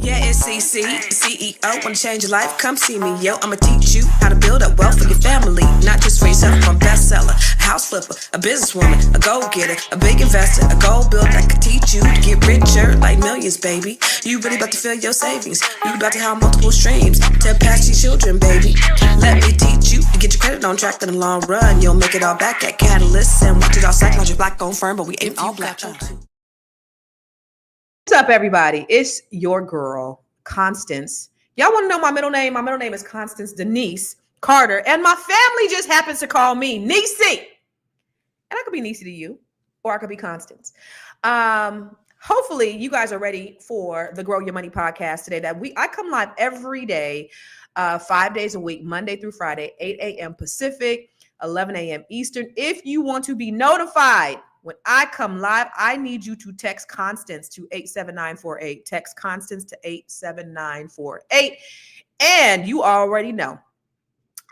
Yeah, it's CC, CEO. Wanna change your life? Come see me, yo. I'ma teach you how to build up wealth for your family, not just for yourself. I'm a bestseller, a house flipper, a businesswoman, a go-getter, a big investor, a gold builder that could teach you to get richer like millions, baby. You really about to fill your savings. You about to have multiple streams to pass your children, baby. Let me teach you to get your credit on track in the long run. You'll make it all back at Catalyst and watch it all psychology black-owned firm, but we ain't all black. What's up, everybody? It's your girl, Constance. Y'all want to know my middle name? My middle name is Constance Denise Carter, and my family just happens to call me Niecy. And I could be Niecy to you, or I could be Constance. Hopefully, you guys are ready for the Grow Your Money podcast today. I come live every day, 5 days a week, Monday through Friday, 8 a.m. Pacific, 11 a.m. Eastern. If you want to be notified when I come live, I need you to text Constance to 87948. Text Constance to 87948. And you already know,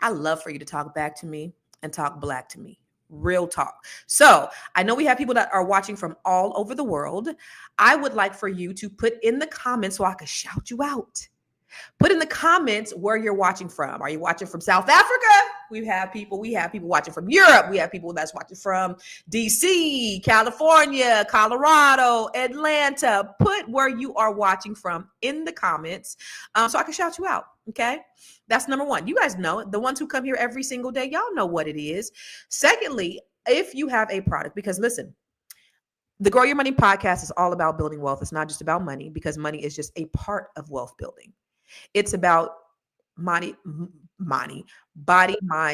I love for you to talk back to me and talk black to me. Real talk. So I know we have people that are watching from all over the world. I would like for you to put in the comments so I can shout you out. Put in the comments where you're watching from. Are you watching from South Africa? We have people watching from Europe. We have people that's watching from DC, California, Colorado, Atlanta. Put where you are watching from in the comments so I can shout you out. Okay. That's number one. You guys know it. The ones who come here every single day, y'all know what it is. Secondly, if you have a product, because listen, the Grow Your Money podcast is all about building wealth. It's not just about money, because money is just a part of wealth building. It's about body, mind,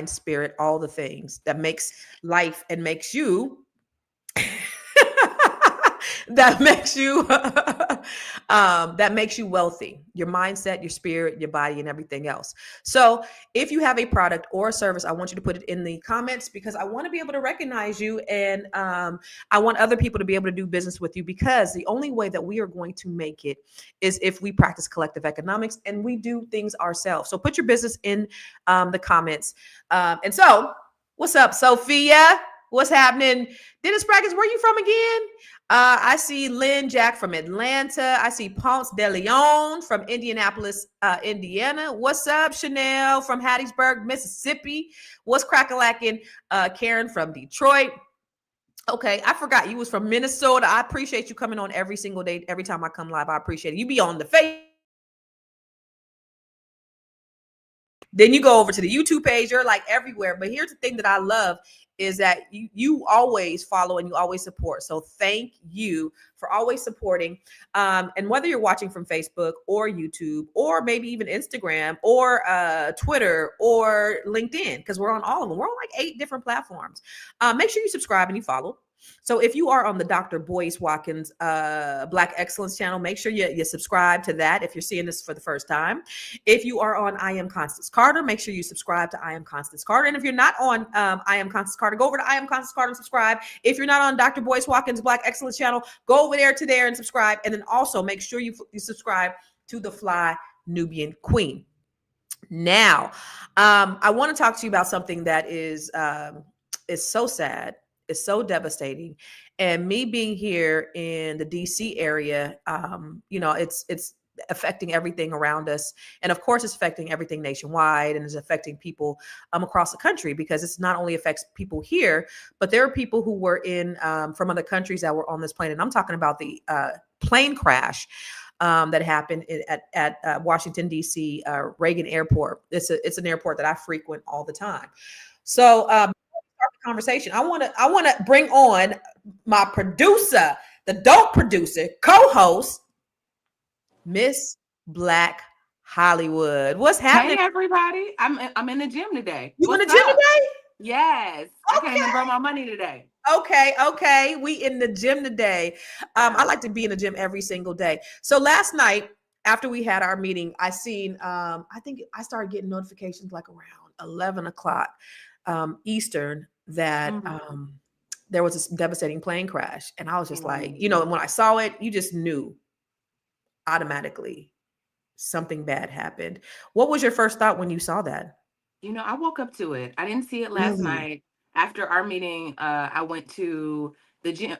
spirit, all the things that makes life and makes you that makes you wealthy. Your mindset, your spirit, your body, and everything else. So if you have a product or a service, I want you to put it in the comments, because I want to be able to recognize you, and I want other people to be able to do business with you, because the only way that we are going to make it is if we practice collective economics and we do things ourselves. So put your business in the comments. And so, what's up, Sophia? What's happening? Dennis Brackets, where you from again? I see Lynn Jack from Atlanta. I see Ponce de Leon from Indianapolis, Indiana. What's up, Chanel from Hattiesburg, Mississippi? What's crack-a-lacking? Karen from Detroit. Okay, I forgot you was from Minnesota. I appreciate you coming on every single day. Every time I come live, I appreciate it. You be on the face. Then you go over to the YouTube page. You're like everywhere. But here's the thing that I love is that you always follow and you always support. So thank you for always supporting. And whether you're watching from Facebook or YouTube or maybe even Instagram or Twitter or LinkedIn, because we're on all of them. We're on like 8 different platforms. Make sure you subscribe and you follow. So if you are on the Dr. Boyce Watkins Black Excellence channel, make sure you subscribe to that if you're seeing this for the first time. If you are on I Am Constance Carter, make sure you subscribe to I Am Constance Carter. And if you're not on I Am Constance Carter, go over to I Am Constance Carter and subscribe. If you're not on Dr. Boyce Watkins Black Excellence channel, go over there and subscribe. And then also make sure you subscribe to the Fly Nubian Queen. Now, I want to talk to you about something that is so sad. It's so devastating. And me being here in the DC area, it's affecting everything around us. And of course, it's affecting everything nationwide, and it's affecting people across the country, because it's not only affects people here, but there are people who were in from other countries that were on this plane. And I'm talking about the plane crash that happened at Washington, D.C. Reagan Airport. It's an airport that I frequent all the time. So conversation, I want to bring on my producer, the dope producer, co-host, Miss Black Hollywood. What's happening? Hey everybody, I'm in the gym today. You in the gym today? Yes. Okay. I came to grow my money today. Okay. We in the gym today. I like to be in the gym every single day. So last night, after we had our meeting, I seen I think I started getting notifications like around 11 o'clock Eastern that there was this devastating plane crash. And I was just like, when I saw it, you just knew automatically something bad happened. What was your first thought when you saw that? I woke up to it. I didn't see it last night. After our meeting, I went to the gym.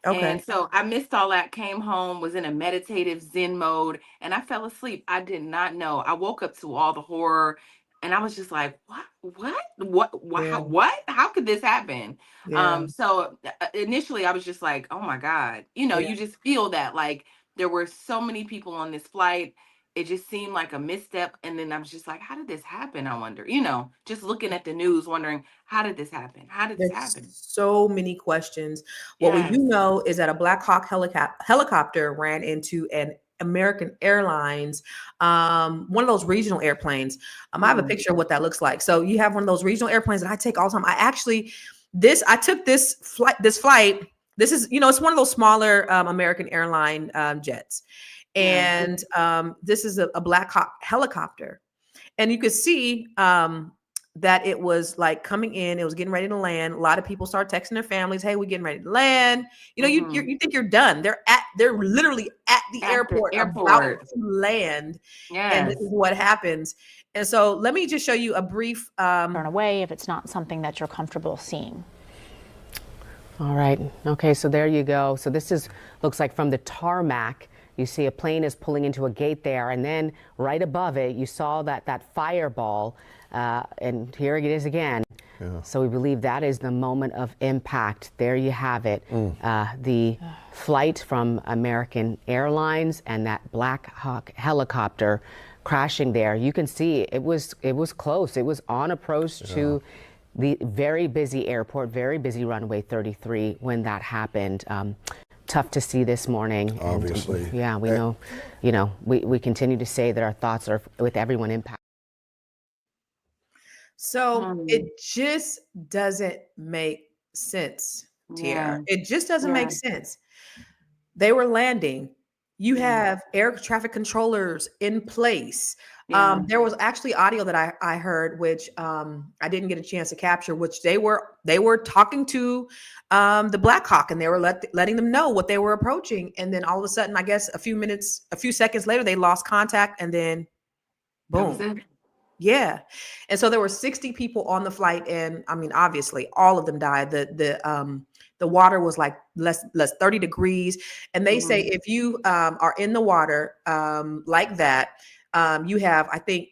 Okay. And so I missed all that, came home, was in a meditative Zen mode, and I fell asleep. I did not know. I woke up to all the horror and I was just like, Yeah. what? How could this happen? Yeah. So initially I was just like, oh my God. Yeah. You just feel that like there were so many people on this flight. It just seemed like a misstep. And then I was just like, how did this happen? I wonder, just looking at the news, wondering, how did this happen? How did this There's happen? so many questions. What we do Yes. know is that a Black Hawk helicopter ran into an American Airlines, one of those regional airplanes. I have a Mm. picture of what that looks like. So you have one of those regional airplanes that I take all the time. I took this flight. This is, it's one of those smaller American airline jets. Yeah. And this is a Black Hawk helicopter. And you could see that it was like coming in, it was getting ready to land. A lot of people start texting their families, "Hey, we're getting ready to land." You think you're done. They're literally at the At the airport about airport. to land, and Yes. this is what happens. And so let me just show you a brief turn away if it's not something that you're comfortable seeing. All right. Okay, so there you go. So looks like from the tarmac, you see a plane is pulling into a gate there, and then right above it, you saw that fireball, and here it is again. Yeah. So we believe that is the moment of impact. There you have it. The flight from American Airlines and that Black Hawk helicopter crashing there. You can see it was close. It was on approach to the very busy airport, very busy runway 33 when that happened. Tough to see this morning. Obviously. And, yeah, we know, we continue to say that our thoughts are with everyone impacted. So it just doesn't make sense, Tiara. It just doesn't make sense. They were landing. You have air traffic controllers in place. Yeah. There was actually audio that I heard, which I didn't get a chance to capture, which they were talking to the Black Hawk, and they were letting them know what they were approaching. And then all of a sudden, I guess a few seconds later, they lost contact, and then boom. Yeah. And so there were 60 people on the flight, and I mean, obviously all of them died. The water was like less 30 degrees. And they say if you are in the water like that, you have, I think,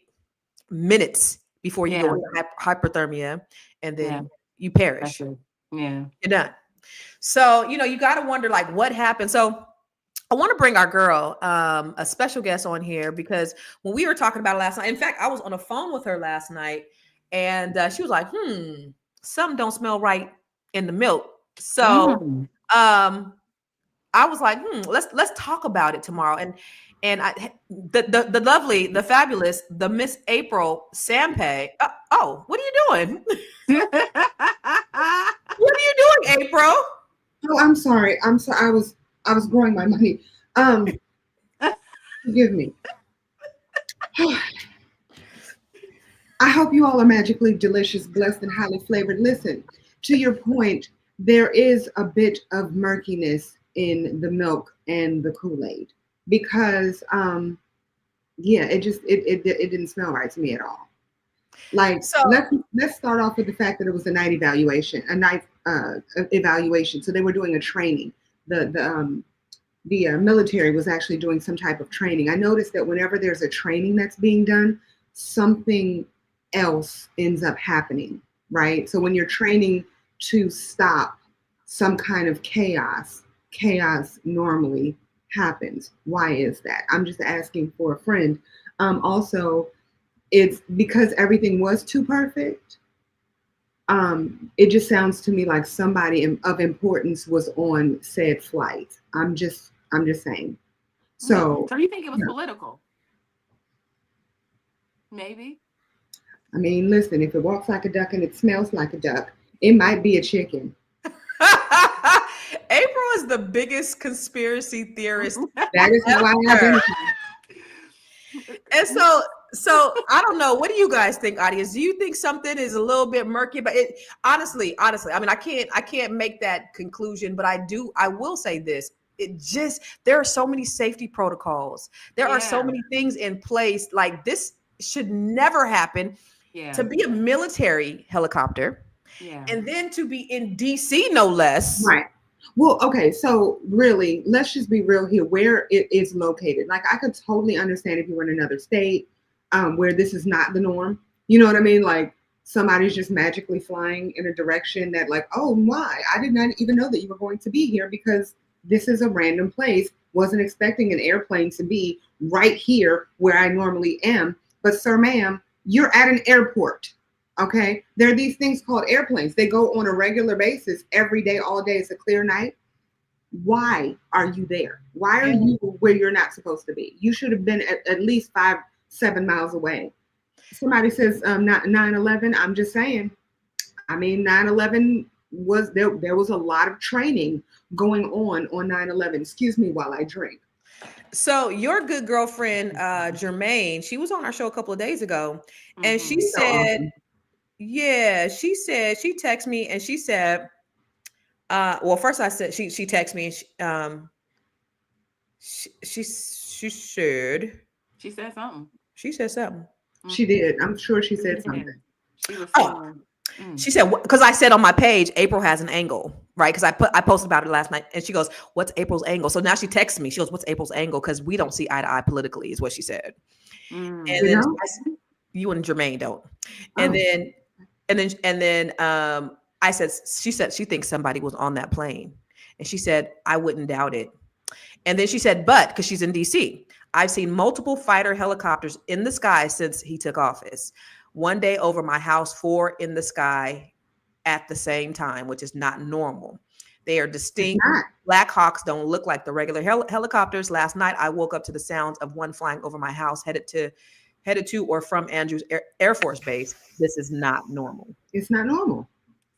minutes before you go into hypothermia, and then you perish. Yeah. You're done. So, you got to wonder like what happened. So I want to bring our girl, a special guest on here, because when we were talking about it last night, in fact, I was on the phone with her last night, and she was like, something don't smell right in the milk. So I was like, let's talk about it tomorrow. And the lovely, the fabulous, the Miss April Sampe. Oh, what are you doing? What are you doing, April? Oh, I'm sorry. I was growing my money. Forgive me. I hope you all are magically delicious, blessed, and highly flavored. Listen, to your point, there is a bit of murkiness in the milk and the Kool-Aid because, it didn't smell right to me at all. Like, so let's start off with the fact that it was a night evaluation. So they were doing a training. The military was actually doing some type of training. I noticed that whenever there's a training that's being done, something else ends up happening, right? So when you're training to stop some kind of chaos normally happens. Why is that? I'm just asking for a friend. Also, it's because everything was too perfect. It just sounds to me like somebody of importance was on said flight. I'm just saying. So you think it was political? Maybe. I mean, listen, if it walks like a duck and it smells like a duck, it might be a chicken. April is the biggest conspiracy theorist. That is how I identify. And so I don't know. What do you guys think, audience? Do you think something is a little bit murky? But it honestly, I mean, I can't make that conclusion, but I will say this. There are so many safety protocols. There are so many things in place. Like, this should never happen. Yeah. To be a military helicopter, yeah, and then to be in DC, no less. Right. Well, okay, so really, let's just be real here. Where it is located, like I could totally understand if you were in another state, where this is not the norm. You know what I mean? Like somebody's just magically flying in a direction that, like, oh my, I did not even know that you were going to be here because this is a random place. Wasn't expecting an airplane to be right here where I normally am. But sir, ma'am, you're at an airport. Okay, there are these things called airplanes. They go on a regular basis every day, all day. It's a clear night. Why are you there? Why are you where you're not supposed to be? You should have been at least 5-7 miles away. Somebody says not 9/11. I'm just saying. I mean, 9/11 was there. There was a lot of training going on 9/11. Excuse me while I drink. So your good girlfriend, Jermaine, she was on our show a couple of days ago, and she Mhm. So said, awesome. yeah, she said, she texted me and she said, well, first I said, she texted me and she said, She said something. she said something. She did. I'm sure she She said did. something. She was Oh, saying, she said, because I said on my page, April has an angle, right? Because I posted about it last night, and she goes, "What's April's angle?" So now she texts me. She goes, "What's April's angle?" Because we don't see eye to eye politically, is what she said. And You then know? you and Jermaine don't. And Oh. then I said, she said she thinks somebody was on that plane, and she said I wouldn't doubt it. And then she said, but because she's in DC, I've seen multiple fighter helicopters in the sky since he took office. One day over my house, 4 in the sky at the same time, which is not normal. They are It's distinct. not. Black Hawks don't look like the regular helicopters. Last night, I woke up to the sounds of one flying over my house, headed to or from Andrews Air Force Base. This is not normal. It's not normal.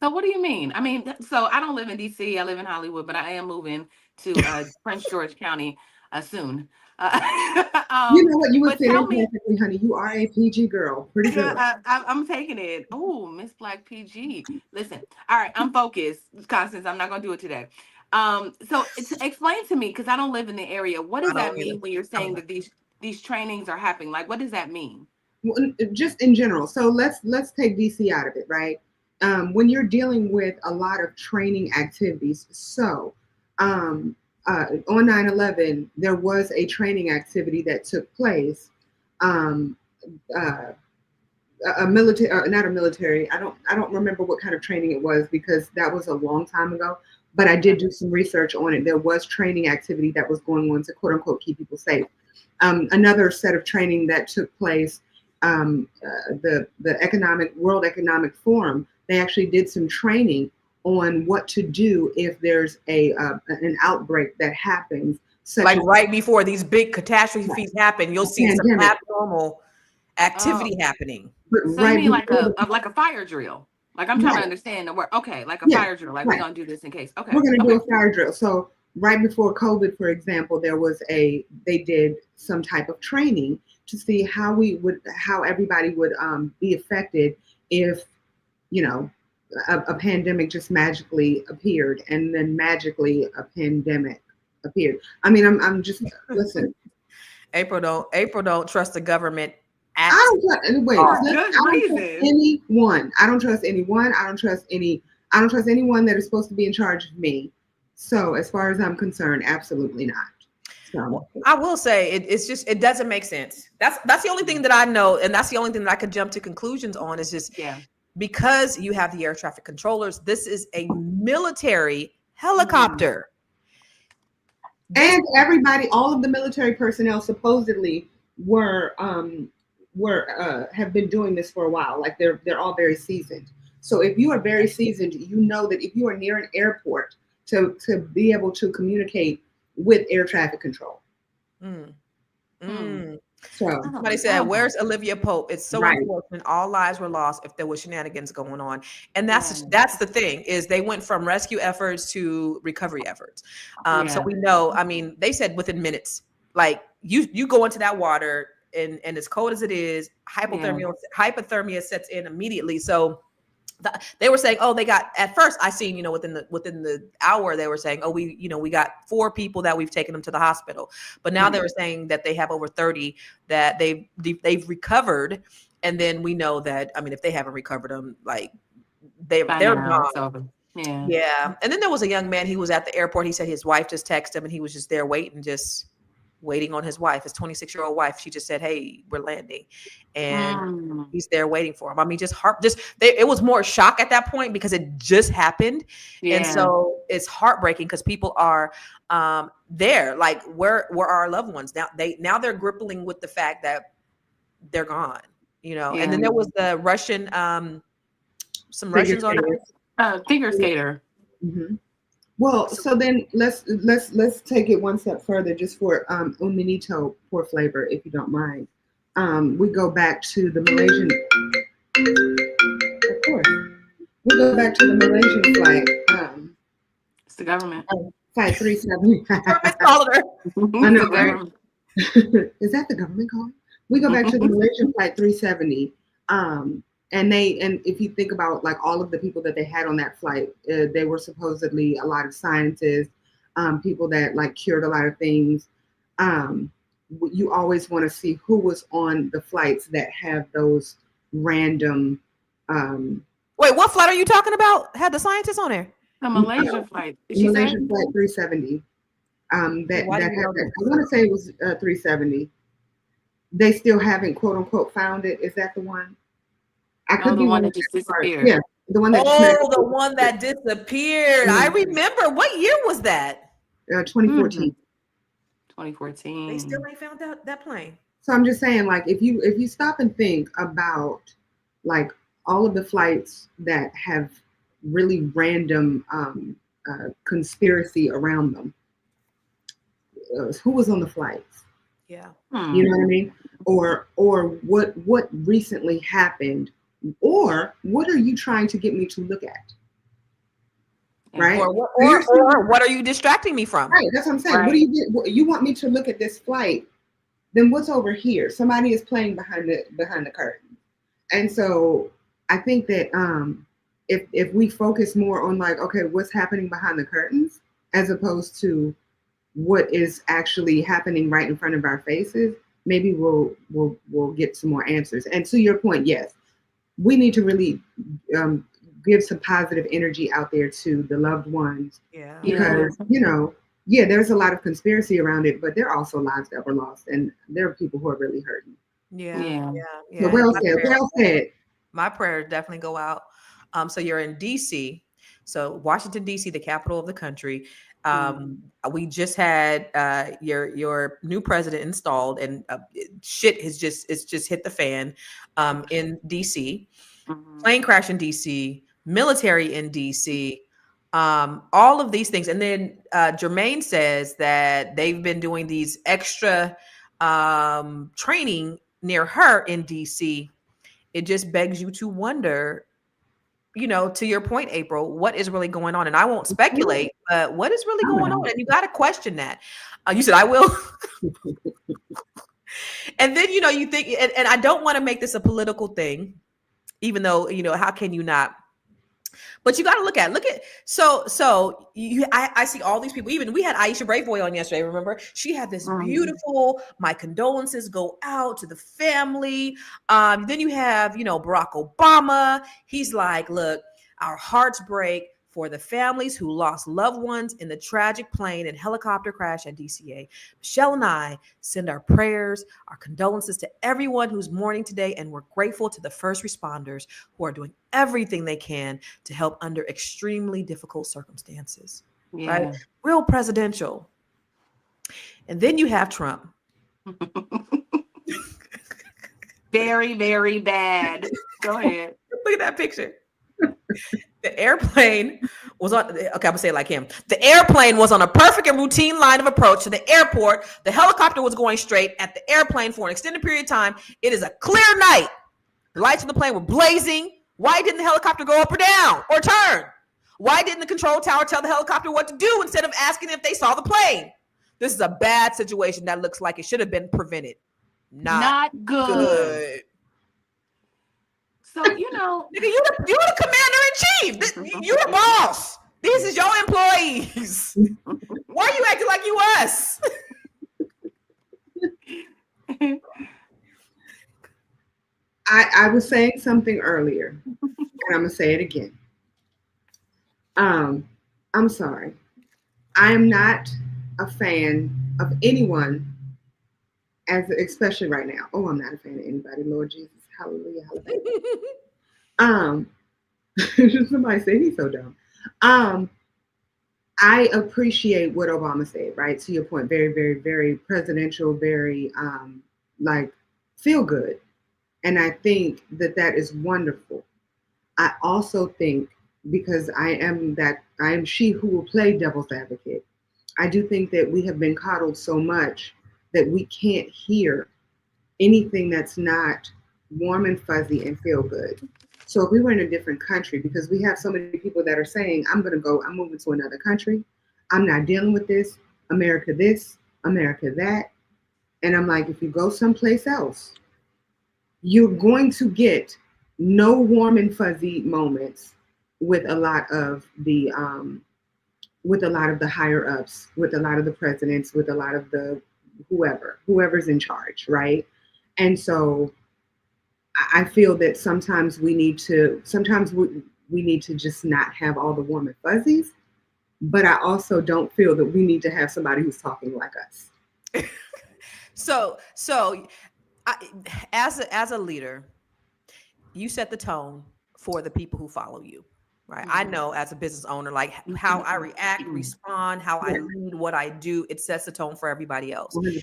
So what do you mean? I mean, so I don't live in DC. I live in Hollywood, but I am moving to Prince George County soon. You know what? You would But fit tell in me, perfectly, honey. You are a PG girl. Pretty good. I'm taking it. Oh, Miss Black PG. Listen, all right, I'm focused, Constance. I'm not gonna do it today. So explain to me, because I don't live in the area. What does I that don't either. mean when you're saying that these trainings are happening? Like, what does that mean? Well, just in general. So let's take DC out of it, right? When you're dealing with a lot of training activities. So on 9/11, there was a training activity that took place. Um, uh, a military, not a military. I don't remember what kind of training it was because that was a long time ago. But I did do some research on it. There was training activity that was going on to quote unquote keep people safe. Another set of training that took place, the World Economic Forum, they actually did some training on what to do if there's an outbreak that happens, such Like as right before these big catastrophes happen, you'll see some pandemic. abnormal activity happening. But So you right mean like before like a fire drill? Like I'm trying to right, understand the word. Okay, like a yeah, fire drill. Like we're right. gonna do this in case. Okay. We're going to do Okay. a fire drill. So right before COVID, for example, they did some type of training to see how everybody would be affected if, you know, a pandemic just magically appeared and then magically a pandemic appeared. I mean, I'm just, listen, April don't trust the government at I don't trust, wait, all. Good I don't trust reason. anyone. I don't trust anyone. I don't trust anyone that is supposed to be in charge of me. So as far as I'm concerned, absolutely not. So I will say it's just it doesn't make sense. That's the only thing that I know, and that's the only thing that I could jump to conclusions on is just Yeah. because you have the air traffic controllers. This is a military helicopter. and everybody, all of the military personnel supposedly were have been doing this for a while. Like they're all very seasoned. So if you are very seasoned, you know that if you are near an airport to be able to communicate with air traffic control. Mm. Hmm. Mm. So Somebody said, "Where's Olivia Pope?" It's so Right. unfortunate. All lives were lost if there was shenanigans going on, and Yeah. that's the thing is they went from rescue efforts to recovery efforts. So Yeah. we know. I mean, they said within minutes. Like you go into that water and as cold as it is, hypothermia sets in immediately. So. They were saying, oh, they got at first. I seen, within the hour, they were saying, oh, we got 4 people that we've taken them to the hospital, but now they were saying that they have over 30 that they've recovered, and then we know that if they haven't recovered them, like they're By now, gone. it's over. Yeah. Yeah. And then there was a young man, he was at the airport. He said his wife just texted him and he was just there waiting on his wife, his 26-year-old wife. She just said, "Hey, we're landing." And Mm. he's there waiting for him. I mean, it was more shock at that point because it just happened. And Yeah. so it's heartbreaking because people are there, like, where are our loved ones? Now they're grappling with the fact that they're gone, you know. And then Yeah. there was the Russian, some Figure Russians on skaters. Figure skater. Mhm. Well, so then let's take it one step further, just for un minuto por flavor, if you don't mind. We go back to the Malaysian, of course. We go back to the Malaysian flight, It's the government. flight 370. Government's calling her. I know, The right? government. Is that the government calling? We go back to the Malaysian flight 370. And if you think about like all of the people that they had on that flight, they were supposedly a lot of scientists, people that like cured a lot of things. You always want to see who was on the flights that have those random. Wait, what flight are you talking about? Had the scientists on there? The Malaysia flight. Did she say? Malaysian flight 370. Why do you know I want to say it was 370. They still haven't quote unquote found it. Is that the one? I No, could the be one wrong. that just disappeared. Yeah, the one that The one that disappeared. I Mhm. remember. What year was that? 2014. 2014. They still ain't found that plane. So I'm just saying, like, if you stop and think about like all of the flights that have really random conspiracy around them, who was on the flights? Yeah. You know what I mean? Or what recently happened, or what are you trying to get me to look at? Right? Or what are you distracting me from? Right. That's what I'm saying. Right. What do you want me to look at this flight? Then what's over here? Somebody is playing behind the curtain. And so I think that if we focus more on like, okay, what's happening behind the curtains, as opposed to what is actually happening right in front of our faces, maybe we'll get some more answers. And to your point, yes, we need to really give some positive energy out there to the loved ones, Yeah. because there's a lot of conspiracy around it, but there are also lives that were lost, and there are people who are really hurting. Yeah. So well said. My prayers definitely go out. So you're in DC. So Washington, DC, the capital of the country. We just had your new president installed, and shit has just hit the fan in DC. Plane crash in DC, military in DC, all of these things. And then Jermaine says that they've been doing these extra training near her in DC. It just begs you to wonder, to your point, April, what is really going on? And I won't speculate, but what is really going on? And you got to question that. You said, I will. And then, you think, and I don't want to make this a political thing, even though, how can you not? But you got to look at, so I see all these people. Even we had Aisha Braveboy on yesterday. Remember, she had this beautiful, my condolences go out to the family. Then you have, Barack Obama. He's like, look, our hearts break for the families who lost loved ones in the tragic plane and helicopter crash at DCA. Michelle and I send our prayers, our condolences to everyone who's mourning today, and we're grateful to the first responders who are doing everything they can to help under extremely difficult circumstances. Yeah. Right? Real presidential. And then you have Trump. Very, very bad. Go ahead. Look at that picture. The airplane was on, okay, I'm gonna say it like him. The airplane was on a perfect and routine line of approach to the airport. The helicopter was going straight at the airplane for an extended period of time. It is a clear night. The lights on the plane were blazing. Why didn't the helicopter go up or down or turn? Why didn't the control tower tell the helicopter what to do instead of asking if they saw the plane? This is a bad situation that looks like it should have been prevented. Not good. So, nigga, you the commander in chief. You the boss. These is your employees. Why are you acting like you us? I was saying something earlier, and I'm gonna say it again. I'm sorry. I am not a fan of anyone, especially right now. Oh, I'm not a fan of anybody. Lord Jesus, hallelujah, hallelujah. Somebody say he's so dumb. I appreciate what Obama said, right? To your point, very, very, very presidential, very like feel good. And I think that that is wonderful. I also think, because I am she who will play devil's advocate, I do think that we have been coddled so much that we can't hear anything that's not warm and fuzzy and feel good. So if we were in a different country, because we have so many people that are saying, I'm moving to another country. I'm not dealing with this, America that. And I'm like, if you go someplace else, you're going to get no warm and fuzzy moments with a lot of the higher ups, with a lot of the presidents, with a lot of the whoever's in charge, right? And so I feel that sometimes we need to just not have all the warm and fuzzies, but I also don't feel that we need to have somebody who's talking like us. So as a leader, you set the tone for the people who follow you, right? I know as a business owner, like how I react, respond, how I lead, what I do, it sets the tone for everybody else. 100%.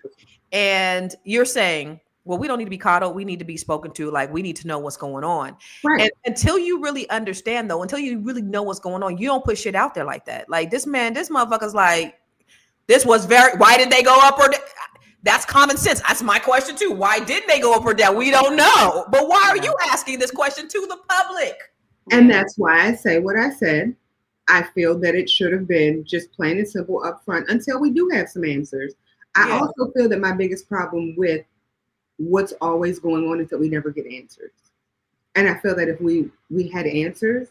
And you're saying, well, we don't need to be coddled. We need to be spoken to. Like, we need to know what's going on. Right. And until you really understand, though, until you really know what's going on, you don't put shit out there like that. Like, this motherfucker's like, why did they go up or down? That's common sense. That's my question too. Why didn't they go up or down? We don't know. But why are you asking this question to the public? And that's why I say what I said. I feel that it should have been just plain and simple up front until we do have some answers. I also feel that my biggest problem with what's always going on is that we never get answers. And I feel that if we had answers,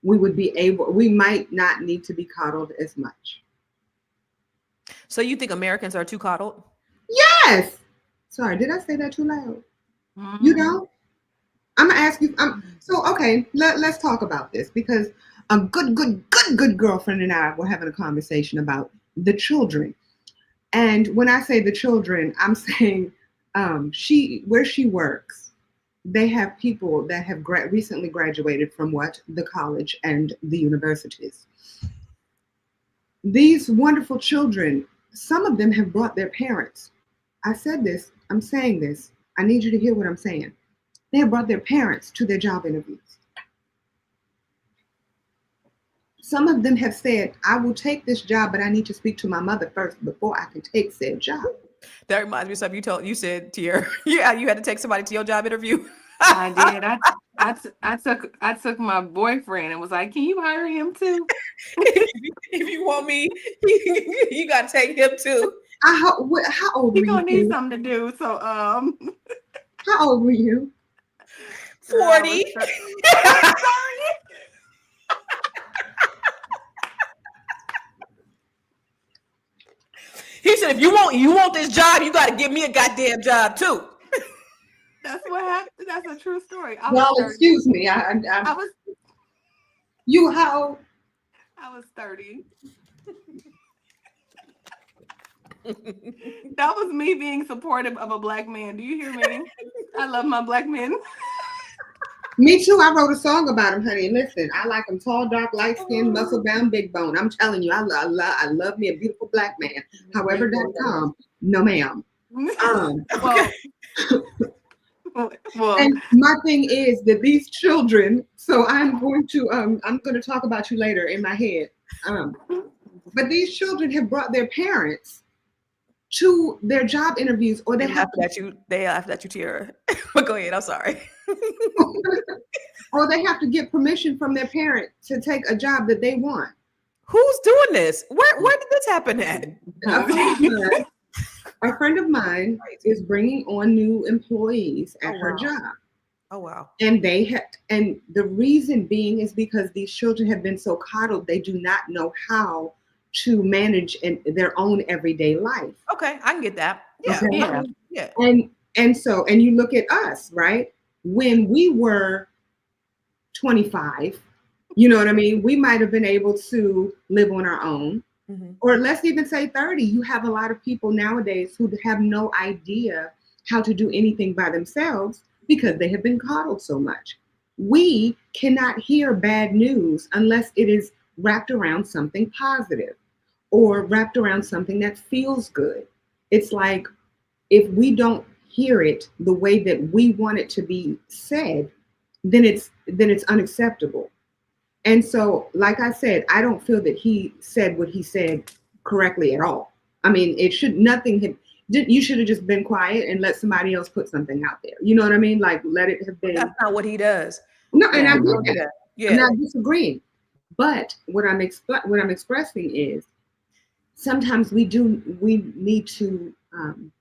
we might not need to be coddled as much. So you think Americans are too coddled? Yes. Sorry, did I say that too loud? Mm-hmm. You know? I'm gonna ask you. So okay, let's talk about this, because a good girlfriend and I were having a conversation about the children. And when I say the children, I'm saying where she works, they have people that have recently graduated from the college and the universities. These wonderful children, some of them have brought their parents. I said this, I'm saying this. I need you to hear what I'm saying. They have brought their parents to their job interviews. Some of them have said, I will take this job, but I need to speak to my mother first before I can take said job. That reminds me of something you said, Tier. Yeah, you had to take somebody to your job interview. I did. I took my boyfriend and was like, can you hire him too? If you want me, you got to take him too. How old were you? You're going to need something to do. So, how old were you? 40. He said, if you want this job, you got to give me a goddamn job too. That's what happened. That's a true story. Excuse me. You how old? I was 30. That was me being supportive of a black man. Do you hear me? I love my black men. Me too. I wrote a song about him, honey. Listen, I like him tall, dark, light skinned, muscle bound, big bone. I'm telling you, I love me a beautiful black man. However.com. No, ma'am. Well, and my thing is that these children, so I'm going to talk about you later in my head. But these children have brought their parents to their job interviews, or they laughed at you, Tiara. But go ahead, I'm sorry. Or they have to get permission from their parent to take a job that they want. Who's doing this? Where did this happen at? A friend of mine is bringing on new employees at her job. Oh wow! And and the reason being is because these children have been so coddled, they do not know how to manage in their own everyday life. Okay, I can get that. Yeah, okay? Yeah. And you look at us, right? When we were 25, You know what I mean? We might have been able to live on our own. Mm-hmm. Or let's even say 30. You have a lot of people nowadays who have no idea how to do anything by themselves because they have been coddled so much. We cannot hear bad news unless it is wrapped around something positive or wrapped around something that feels good. It's like if we don't hear it the way that we want it to be said, then it's unacceptable. And so, like I said, I don't feel that he said what he said correctly at all. I mean, you should have just been quiet and let somebody else put something out there. You know what I mean? Like, let it have been. That's not what he does. No, and Yeah, I he get don't do that. that. Yeah. I'm not disagreeing. But what I'm expressing is sometimes we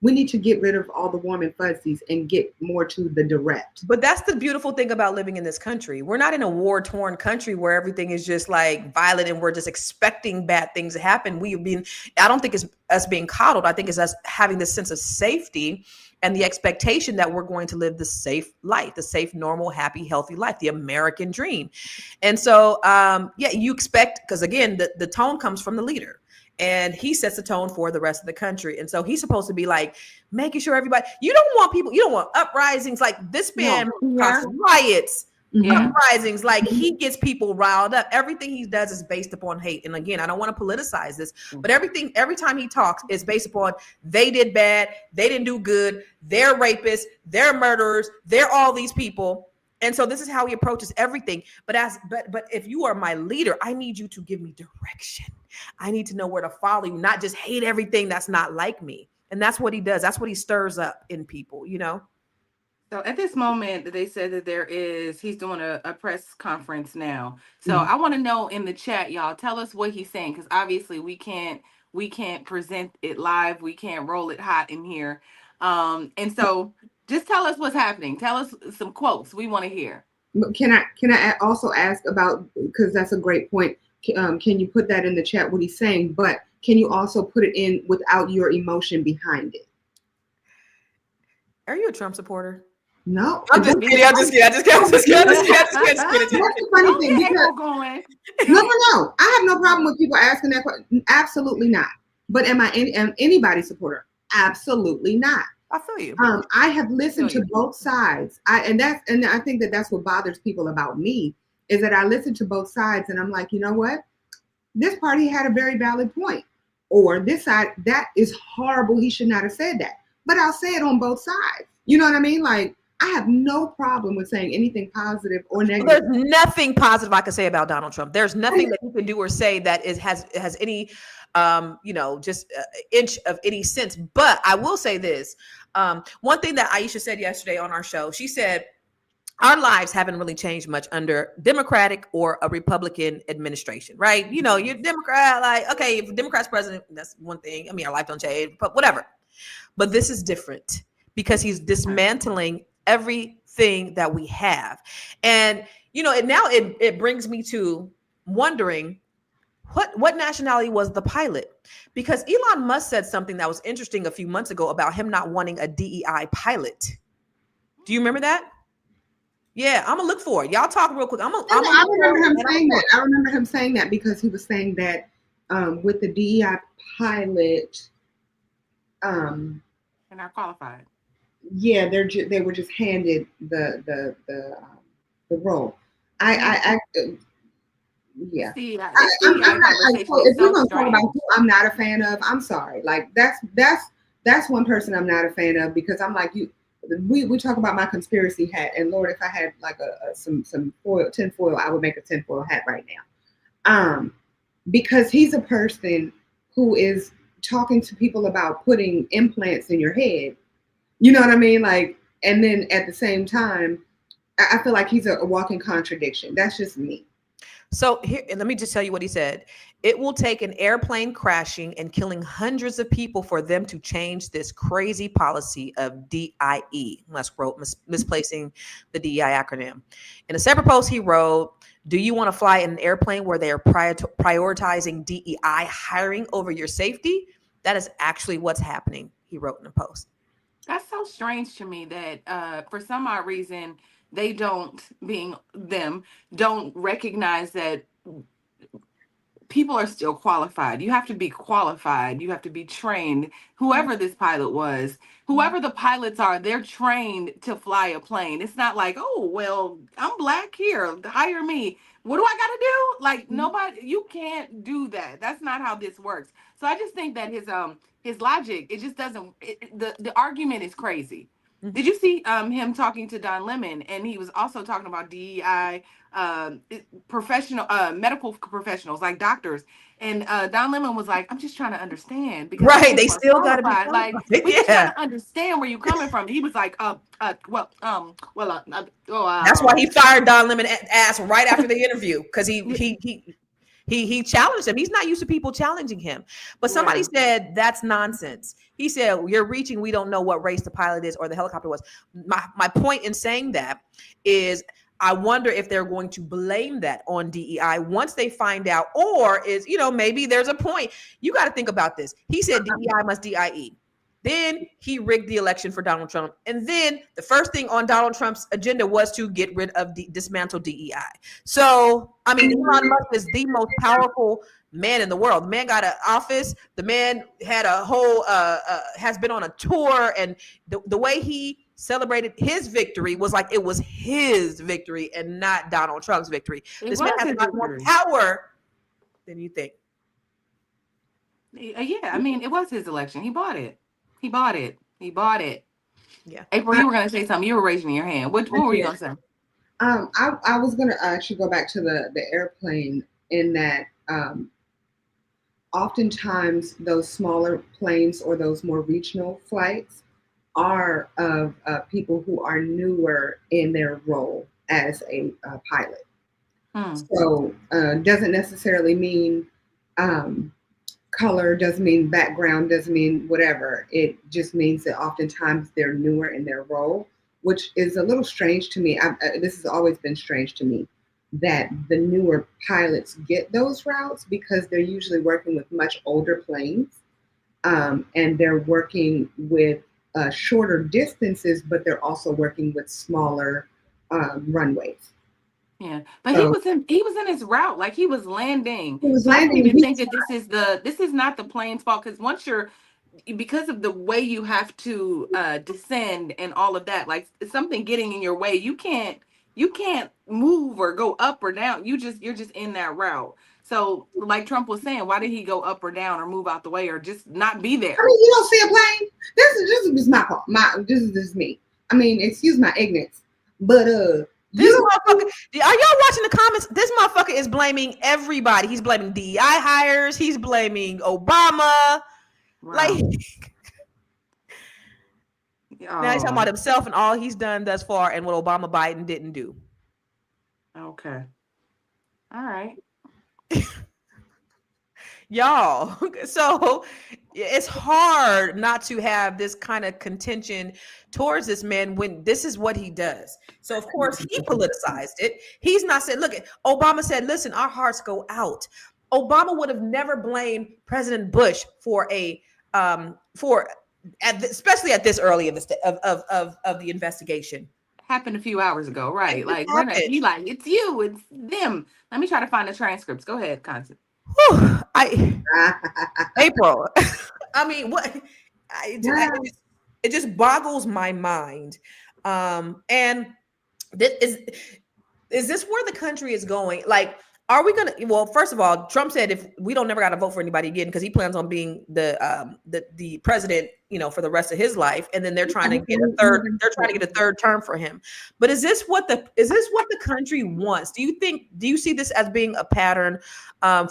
need to get rid of all the warm and fuzzies and get more to the direct. But that's the beautiful thing about living in this country. We're not in a war-torn country where everything is just like violent and we're just expecting bad things to happen. I don't think it's us being coddled. I think it's us having this sense of safety and the expectation that we're going to live the safe life, the safe, normal, happy, healthy life, the American dream. And so, you expect, because again, the tone comes from the leader. And he sets the tone for the rest of the country. And so he's supposed to be like making sure everybody, you don't want uprisings like this man causes riots, Yeah. uprisings, like he gets people riled up. Everything he does is based upon hate. And again, I don't want to politicize this, but every time he talks is based upon they did bad, they didn't do good, they're rapists, they're murderers, they're all these people. And so this is how he approaches everything. But if you are my leader, I need you to give me direction. I need to know where to follow you, not just hate everything that's not like me. And that's what he does. That's what he stirs up in people, you know? So at this moment, they said that he's doing a press conference now. So I want to know in the chat, y'all, tell us what he's saying, because obviously we can't present it live. We can't roll it hot in here. And so just tell us what's happening. Tell us some quotes we want to hear. Can I also ask about, because that's a great point. Can you put that in the chat, what he's saying, but can you also put it in without your emotion behind it? Are you a Trump supporter? No. I'm just kidding. I'm just kidding. That's the funny thing. Because, going. no. I have no problem with people asking that question. Absolutely not. But am I anybody's supporter? Absolutely not. I feel you. I have listened to both sides. I think that's what bothers people about me, is that I listen to both sides and I'm like, you know what? This party had a very valid point. Or this side, that is horrible. He should not have said that. But I'll say it on both sides. You know what I mean? Like, I have no problem with saying anything positive or negative. There's nothing positive I can say about Donald Trump. There's nothing that you can do or say that has any just inch of any sense. But I will say this. One thing that Aisha said yesterday on our show, she said, our lives haven't really changed much under Democratic or a Republican administration, right? You know, you're Democrat, like, okay, if a Democrat's president, that's one thing. I mean, our life don't change, but whatever. But this is different because he's dismantling everything that we have. And, it brings me to wondering what nationality was the pilot? Because Elon Musk said something that was interesting a few months ago about him not wanting a DEI pilot. Do you remember that? Yeah, I'm gonna look for it. Y'all talk real quick. I remember him saying that. I remember him saying that because he was saying that with the DEI pilot, and not qualified. Yeah, they were just handed the role. Yeah. See, if we're gonna talk about who I'm not a fan of, I'm sorry. Like that's one person I'm not a fan of, because I'm like you. We talk about my conspiracy hat, and Lord, if I had like some tinfoil, I would make a tinfoil hat right now. Because he's a person who is talking to people about putting implants in your head. You know what I mean? Like, and then at the same time, I feel like he's a walking contradiction. That's just me. So here, let me just tell you what he said. It will take an airplane crashing and killing hundreds of people for them to change this crazy policy of DIE. Musk wrote, misplacing the DEI acronym. In a separate post, he wrote, do you want to fly in an airplane where they're prioritizing DEI hiring over your safety? That is actually what's happening, he wrote in a post. That's so strange to me that for some odd reason they don't, being them, don't recognize that people are still qualified. You have to be qualified. You have to be trained. Whoever this pilot was, whoever the pilots are, they're trained to fly a plane. It's not like, oh, well, I'm black here, hire me. What do I got to do? Like nobody, you can't do that. That's not how this works. So I just think that his logic, it just doesn't. The argument is crazy. Did you see him talking to Don Lemon, and he was also talking about DEI, professional medical professionals like doctors, and Don Lemon was like, I'm just trying to understand, because Right. They people are still got to be qualified. Like, qualified. we just trying Yeah. to understand where you're coming from. He was like, That's why he fired Don Lemon ass right after the interview, because he challenged him. He's not used to people challenging him. But somebody Yeah. said that's nonsense. He said, you're reaching, we don't know what race the pilot is or the helicopter was. My point in saying that is, I wonder if they're going to blame that on DEI once they find out, or is, maybe there's a point. You got to think about this. He said DEI must DIE. Then he rigged the election for Donald Trump. And then the first thing on Donald Trump's agenda was to get rid of dismantle DEI. So, I mean, Elon Musk is the most powerful man in the world. The man got an office. The man had a whole, has been on a tour. And the way he celebrated his victory was like it was his victory and not Donald Trump's victory. This man has a lot more power than you think. Yeah, I mean, it was his election. He bought it. He bought it. He bought it. Yeah. April, you were going to say something. You were raising your hand. What were you going to say? I was going to actually go back to the airplane, in that oftentimes those smaller planes or those more regional flights are of people who are newer in their role as a pilot. So doesn't necessarily mean color, doesn't mean background, doesn't mean whatever. It just means that oftentimes they're newer in their role, which is a little strange to me. This has always been strange to me, that the newer pilots get those routes, because they're usually working with much older planes, and they're working with shorter distances, but they're also working with smaller runways. Yeah, but he was in his route, like he was landing. He was So I don't landing. even think that this is not the plane's fault, because because of the way you have to descend and all of that, like something getting in your way, you can't move or go up or down. You're just in that route. So like Trump was saying, why did he go up or down or move out the way or just not be there? I mean, you don't see a plane. This is my fault. This is me. I mean, excuse my ignorance, but this motherfucker, are y'all watching the comments? This motherfucker is blaming everybody. He's blaming DEI hires. He's blaming Obama. Wow. Like, now he's talking about himself and all he's done thus far and what Obama Biden didn't do. Okay. All right. Y'all, so it's hard not to have this kind of contention towards this man when this is what he does. So of course he politicized it. He's not saying, look, Obama said, listen, our hearts go out. Obama would have never blamed President Bush for especially at this early of the investigation. Happened a few hours ago, right? Like he like, it's you, it's them. Let me try to find the transcripts. Go ahead, Constance. April. I mean, what? It just boggles my mind. And is this where the country is going? Like, are we gonna? Well, first of all, Trump said if we don't never got to vote for anybody again, because he plans on being the president, for the rest of his life. And then they're trying to get a third. They're trying to get a third term for him. But is this what the country wants? Do you see this as being a pattern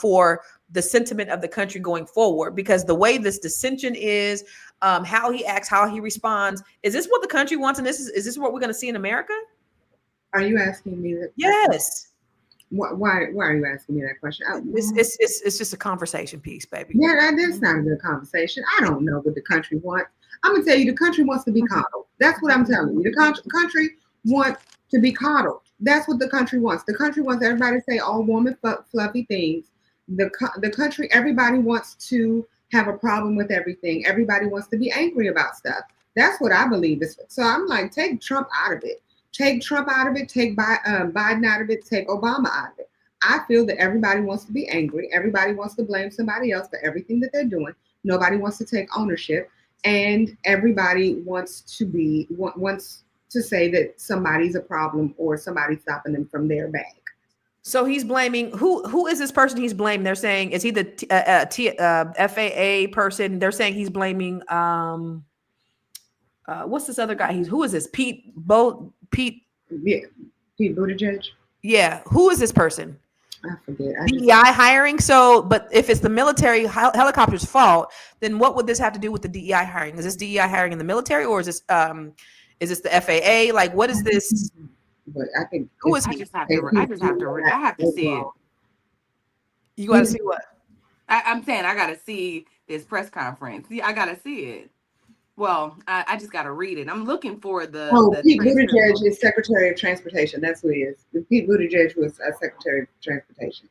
for the sentiment of the country going forward? Because the way this dissension is, how he acts, how he responds, is this what the country wants? And is this what we're going to see in America? Are you asking me that? Yes. Why are you asking me that question? It's just a conversation piece, baby. Yeah, that's not a good conversation. I don't know what the country wants. I'm gonna tell you, the country wants to be coddled. That's what I'm telling you. The country wants to be coddled. That's what the country wants. The country wants everybody to say all warm and fluffy things. The country, everybody wants to have a problem with everything. Everybody wants to be angry about stuff. That's what I believe. So I'm like, take Trump out of it. Take Trump out of it. Take Biden out of it. Take Obama out of it. I feel that everybody wants to be angry. Everybody wants to blame somebody else for everything that they're doing. Nobody wants to take ownership, and everybody wants to say that somebody's a problem or somebody's stopping them from their bag. So he's blaming who is this person he's blaming? They're saying, is he the FAA person? They're saying he's blaming what's this other guy? Who is this? Pete. Yeah, Pete Buttigieg. Yeah, who is this person? I forget. DEI hiring. So, but if it's the military helicopter's fault, then what would this have to do with the DEI hiring? Is this DEI hiring in the military, or is this the FAA? Like, what is this? But I think who is I he? just have to see it. You got to see what? I'm saying I got to see this press conference. I got to see it. Well, I just got to read it. I'm looking for the. Pete Buttigieg is Secretary of Transportation. That's who he is. Pete Buttigieg was Secretary of Transportation.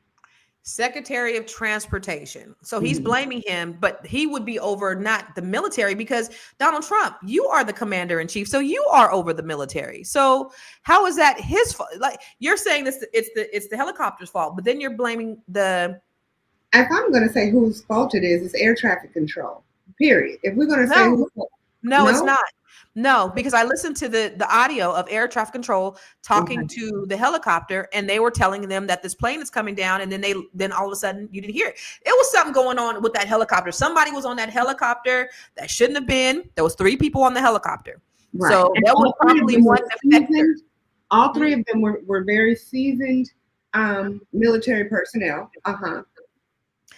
Secretary of Transportation. So he's blaming him, but he would be over not the military, because Donald Trump, you are the commander in chief, so you are over the military. So how is that his fault? Like, you're saying this, it's the helicopter's fault, but then you're blaming the. If I'm going to say whose fault it is, it's air traffic control. Period. If we're going to say no, it's not. No, because I listened to the audio of air traffic control talking to the helicopter, and they were telling them that this plane is coming down, and then all of a sudden you didn't hear it. It was something going on with that helicopter. Somebody was on that helicopter that shouldn't have been. There was 3 people on the helicopter. Right. So and that was probably one defector. All 3 of them were very seasoned military personnel.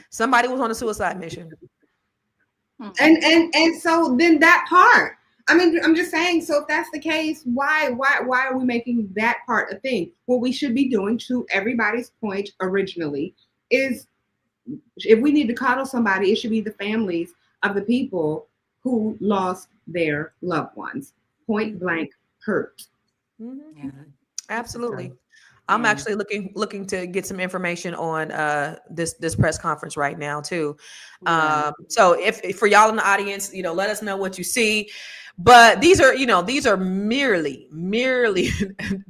Somebody was on a suicide mission. And so then that part, I mean, I'm just saying, so if that's the case, why are we making that part a thing? What we should be doing, to everybody's point originally, is if we need to coddle somebody, it should be the families of the people who lost their loved ones. Point blank hurt. Yeah, absolutely. I'm actually looking to get some information on this press conference right now too. So if for y'all in the audience, let us know what you see. But these are merely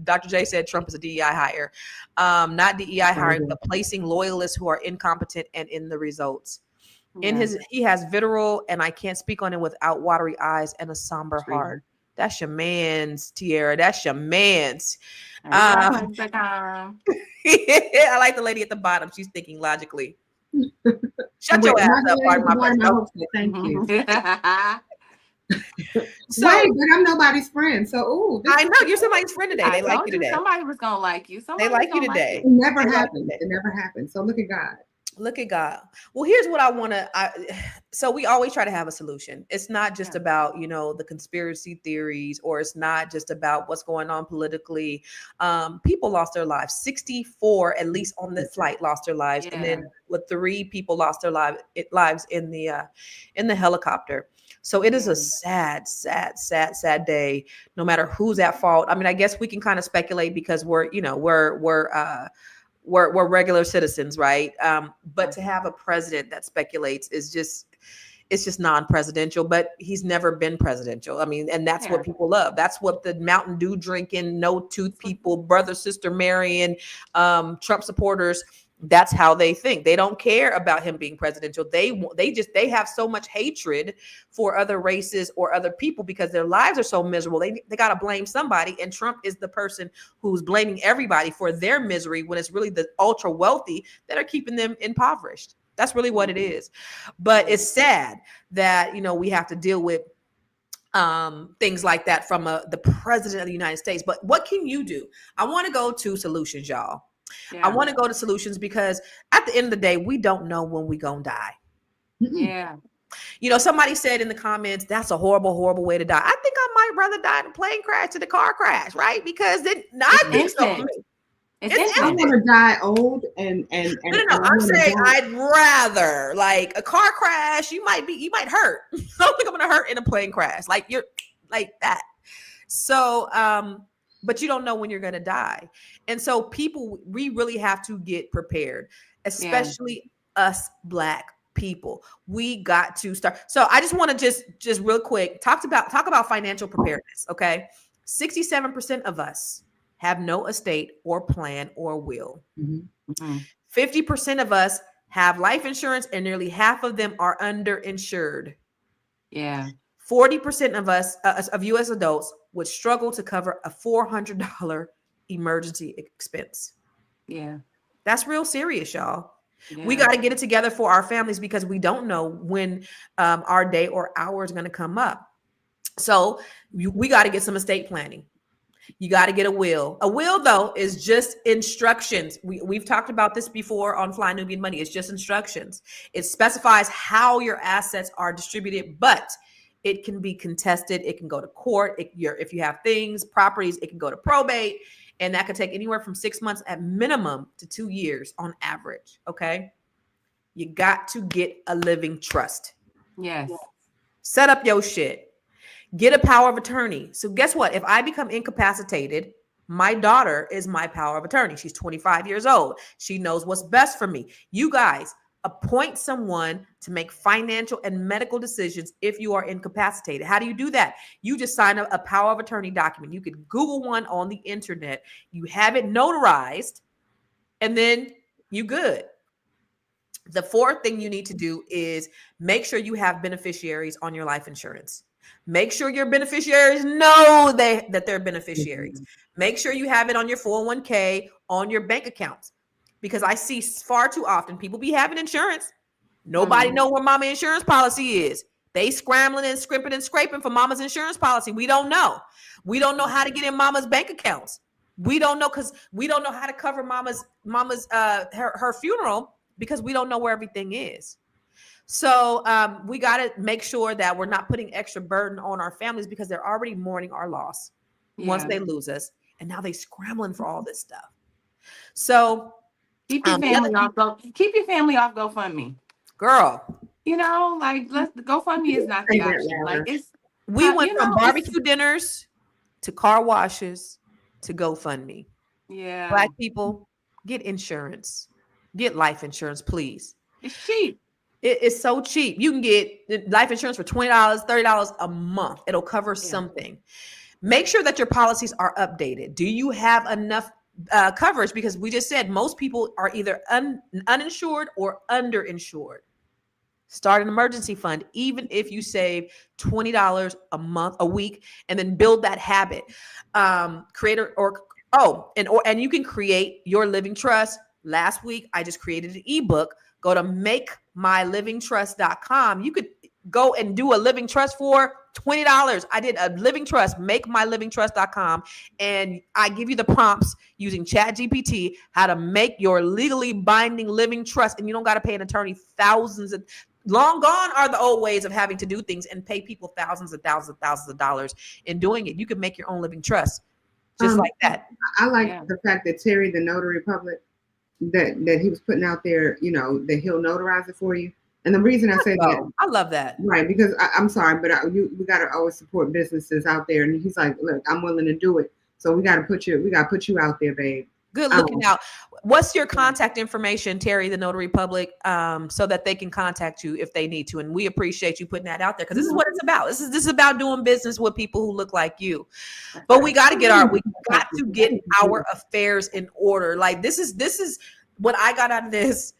Dr. J said Trump is a DEI hire, not DEI hiring, but placing loyalists who are incompetent and in the results. He has vitriol, and I can't speak on it without watery eyes and a somber heart. That's your man's, Tierra. That's your man's. I like the lady at the bottom. She's thinking logically. Shut your ass up, thank you. So, wait, but I'm nobody's friend. So, I know you're somebody's friend today. They like you today. Somebody was gonna like you. They like you today. It never happened. It never happened. So look at God. Look at God. Well, here's what I want to. So we always try to have a solution. It's not just about the conspiracy theories, or it's not just about what's going on politically. People lost their lives. 64, at least on the flight, lost their lives, and then with 3 people lost their lives in the helicopter. So it is a sad day, no matter who's at fault. I mean, I guess we can kind of speculate because we're regular citizens, right? But to have a president that speculates it's just non-presidential, but he's never been presidential. I mean, and that's what people love. That's what the Mountain Dew drinking, no tooth people, brother, sister marrying, Trump supporters, that's how they think. They don't care about him being presidential. They have so much hatred for other races or other people because their lives are so miserable. They got to blame somebody. And Trump is the person who's blaming everybody for their misery when it's really the ultra wealthy that are keeping them impoverished. That's really what it is. But it's sad that, we have to deal with things like that from the president of the United States. But what can you do? I want to go to solutions, y'all. I want to go to solutions because at the end of the day, we don't know when we gonna die. Yeah. Somebody said in the comments, that's a horrible, horrible way to die. I think I might rather die in a plane crash than a car crash, right? Because then I think so. I want to die old and no. I'm saying I'd rather like a car crash. You might hurt. I don't think I'm gonna hurt in a plane crash. Like you're like that. So, but you don't know when you're going to die. And so we really have to get prepared, especially us Black people. We got to start. So I just want to just real quick talk about financial preparedness. Okay. 67% of us have no estate or plan or will. Mhm. 50% of us have life insurance and nearly half of them are underinsured. Yeah. 40% of us, of US adults, would struggle to cover a $400 emergency expense. Yeah. That's real serious, y'all. We Yeah. got to get it together for our families because we don't know when our day or hour is going to come up. So we got to get some estate planning. You got to get a will. A will, though, is just instructions. We've talked about this before on Fly Nubian Money. It's just instructions. It specifies how your assets are distributed, but it can be contested. It can go to court. If you have things, properties, it can go to probate. And that could take anywhere from 6 months at minimum to 2 years on average. Okay. You got to get a living trust. Yes. Set up your shit. Get a power of attorney. So guess what? If I become incapacitated, my daughter is my power of attorney. She's 25 years old. She knows what's best for me. You guys appoint someone to make financial and medical decisions if you are incapacitated. How do you do that? You just sign a power of attorney document. You could Google one on the internet. You have it notarized, and then you good. The fourth thing you need to do is make sure you have beneficiaries on your life insurance. Make sure your beneficiaries know that they're beneficiaries. Make sure you have it on your 401k, on your bank accounts, because I see far too often people be having insurance. Nobody know where mama insurance policy is. They scrambling and scrimping and scraping for mama's insurance policy. We don't know. We don't know how to get in mama's bank accounts. We don't know because we don't know how to cover mama's her funeral because we don't know where everything is. So we got to make sure that we're not putting extra burden on our families because they're already mourning our loss once they lose us. And now they scrambling for all this stuff. So keep your family off GoFundMe. Girl. You know, like GoFundMe is not the option. Like we went from barbecue dinners to car washes to GoFundMe. Yeah. Black people, get insurance. Get life insurance, please. It's cheap. It's so cheap. You can get life insurance for $20, $30 a month. It'll cover something. Make sure that your policies are updated. Do you have enough coverage? Because we just said most people are either uninsured or underinsured. Start an emergency fund, even if you save $20 a month, a week, and then build that habit. And you can create your living trust. Last week, I just created an ebook. Go to makemylivingtrust.com. You could go and do a living trust for $20. I did a living trust, makemylivingtrust.com. And I give you the prompts using ChatGPT, how to make your legally binding living trust. And you don't got to pay an attorney long gone are the old ways of having to do things and pay people thousands and thousands of dollars in doing it. You can make your own living trust just like that. I like the fact that Terry, the notary public, that he was putting out there, you know, that he'll notarize it for you. And the reason I say that, I love that. Right, because I'm sorry, but we got to always support businesses out there. And he's like, look, I'm willing to do it. So we got to put you out there, babe. Good looking out. What's your contact information, Terry, the Notary Public, so that they can contact you if they need to? And we appreciate you putting that out there because this is what it's about. This is about doing business with people who look like you. But we got to get our affairs in order. Like this is what I got out of this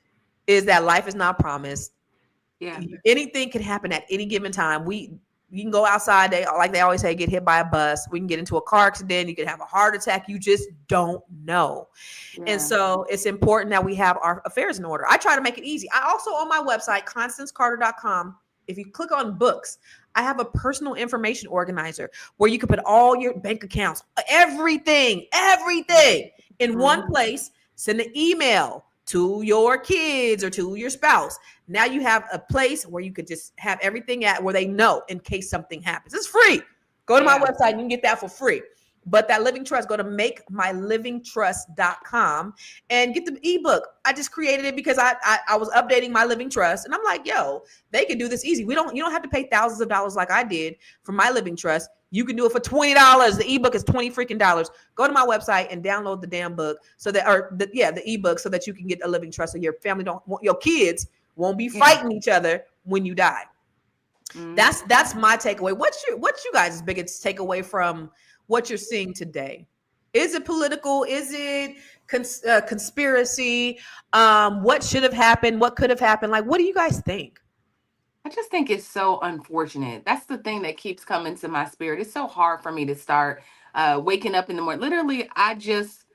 is that life is not promised. Yeah. Anything can happen at any given time. You can go outside, like they always say, get hit by a bus. We can get into a car accident. You can have a heart attack. You just don't know. Yeah. And so it's important that we have our affairs in order. I try to make it easy. I also, on my website, ConstanceCarter.com, if you click on books, I have a personal information organizer where you can put all your bank accounts, everything in one place, send an email to your kids or to your spouse. Now you have a place where you could just have everything at where they know in case something happens. It's free. Go to my website and you can get that for free. But that living trust, go to makemylivingtrust.com and get the ebook. I just created it because I was updating my living trust. And I'm like, yo, they can do this easy. You don't have to pay thousands of dollars like I did for my living trust. You can do it for $20. The ebook is $20 freaking dollars. Go to my website and download the damn book the ebook so that you can get a living trust so your family your kids won't be Yeah. fighting each other when you die. Mhm. That's my takeaway. What's you guys' biggest takeaway from what you're seeing today? Is it political? Is it conspiracy? What should have happened? What could have happened? Like, what do you guys think? I just think it's so unfortunate. That's the thing that keeps coming to my spirit. It's so hard for me to start waking up in the morning. Literally, I just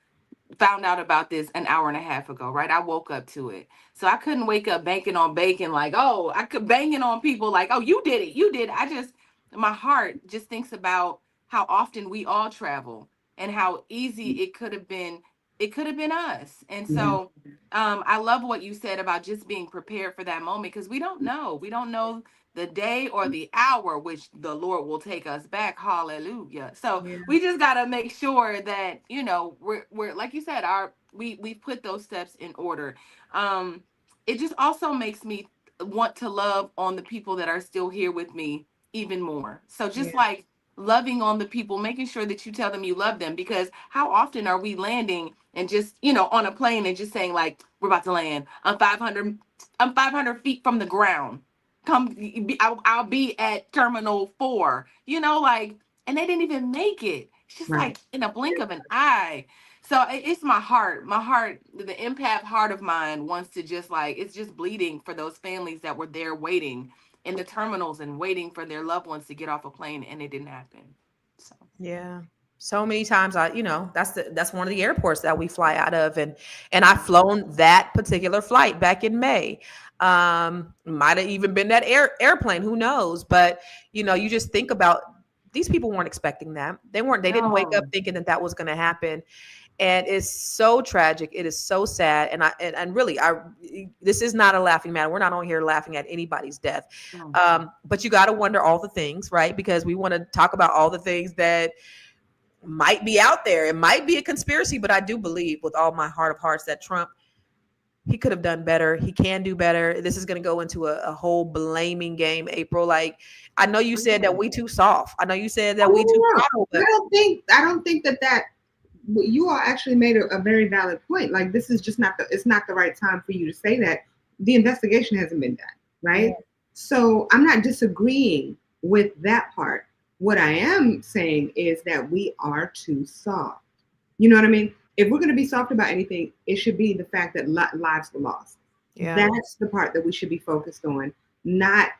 found out about this an hour and a half ago, right? I woke up to it. So I couldn't wake up banking on bacon, like, oh, I could banging on people like, oh, you did it. You did it. My heart just thinks about how often we all travel and how easy it could have been. It could have been us. And so I love what you said about just being prepared for that moment, because we don't know. We don't know the day or the hour which the Lord will take us back. Hallelujah. So Yeah. we just gotta make sure that, you know, we're like you said, we put those steps in order. It just also makes me want to love on the people that are still here with me even more. So just Yeah. like loving on the people, making sure that you tell them you love them, because how often are we landing and just, you know, on a plane and just saying like, we're about to land. I'm 500 feet from the ground. I'll be at terminal 4, you know, like, and they didn't even make it. It's just Right. like in a blink of an eye. So it's my heart, the empath heart of mine wants to just like, it's just bleeding for those families that were there waiting in the terminals and waiting for their loved ones to get off a plane, and it didn't happen. So Yeah. So many times that's one of the airports that we fly out of, and I've flown that particular flight back in May. Might have even been that airplane, who knows? But you just think about these people weren't expecting that. They didn't wake up no. thinking that that was going to happen. And it's so tragic. It is so sad. And really, this is not a laughing matter. We're not on here laughing at anybody's death. No. But you got to wonder all the things, right? Because we want to talk about all the things that might be out there. It might be a conspiracy, but I do believe with all my heart of hearts that Trump, he could have done better. He can do better. This is going to go into a whole blaming game, April. Like, I know you said that we too soft. I know you said that we too coddled, but I don't think that you all actually made a very valid point. Like, this is just it's not the right time for you to say that. The investigation hasn't been done, right? Yeah. So I'm not disagreeing with that part. What I am saying is that we are too soft. You know what I mean? If we're going to be soft about anything, it should be the fact that lives were lost. Yeah. That's the part that we should be focused on, not,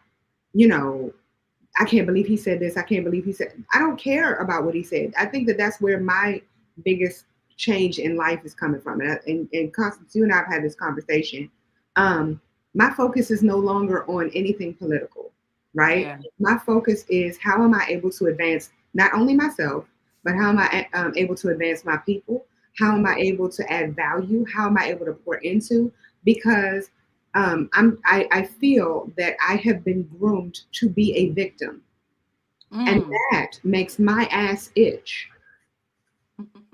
I can't believe he said this. I can't believe he said. I don't care about what he said. I think that that's where my biggest change in life is coming from. And Constance, you and I have had this conversation. My focus is no longer on anything political, right? Yeah. My focus is how am I able to advance not only myself, but how am I able to advance my people? How am I able to add value? How am I able to pour into? Because I feel that I have been groomed to be a victim, and that makes my ass itch.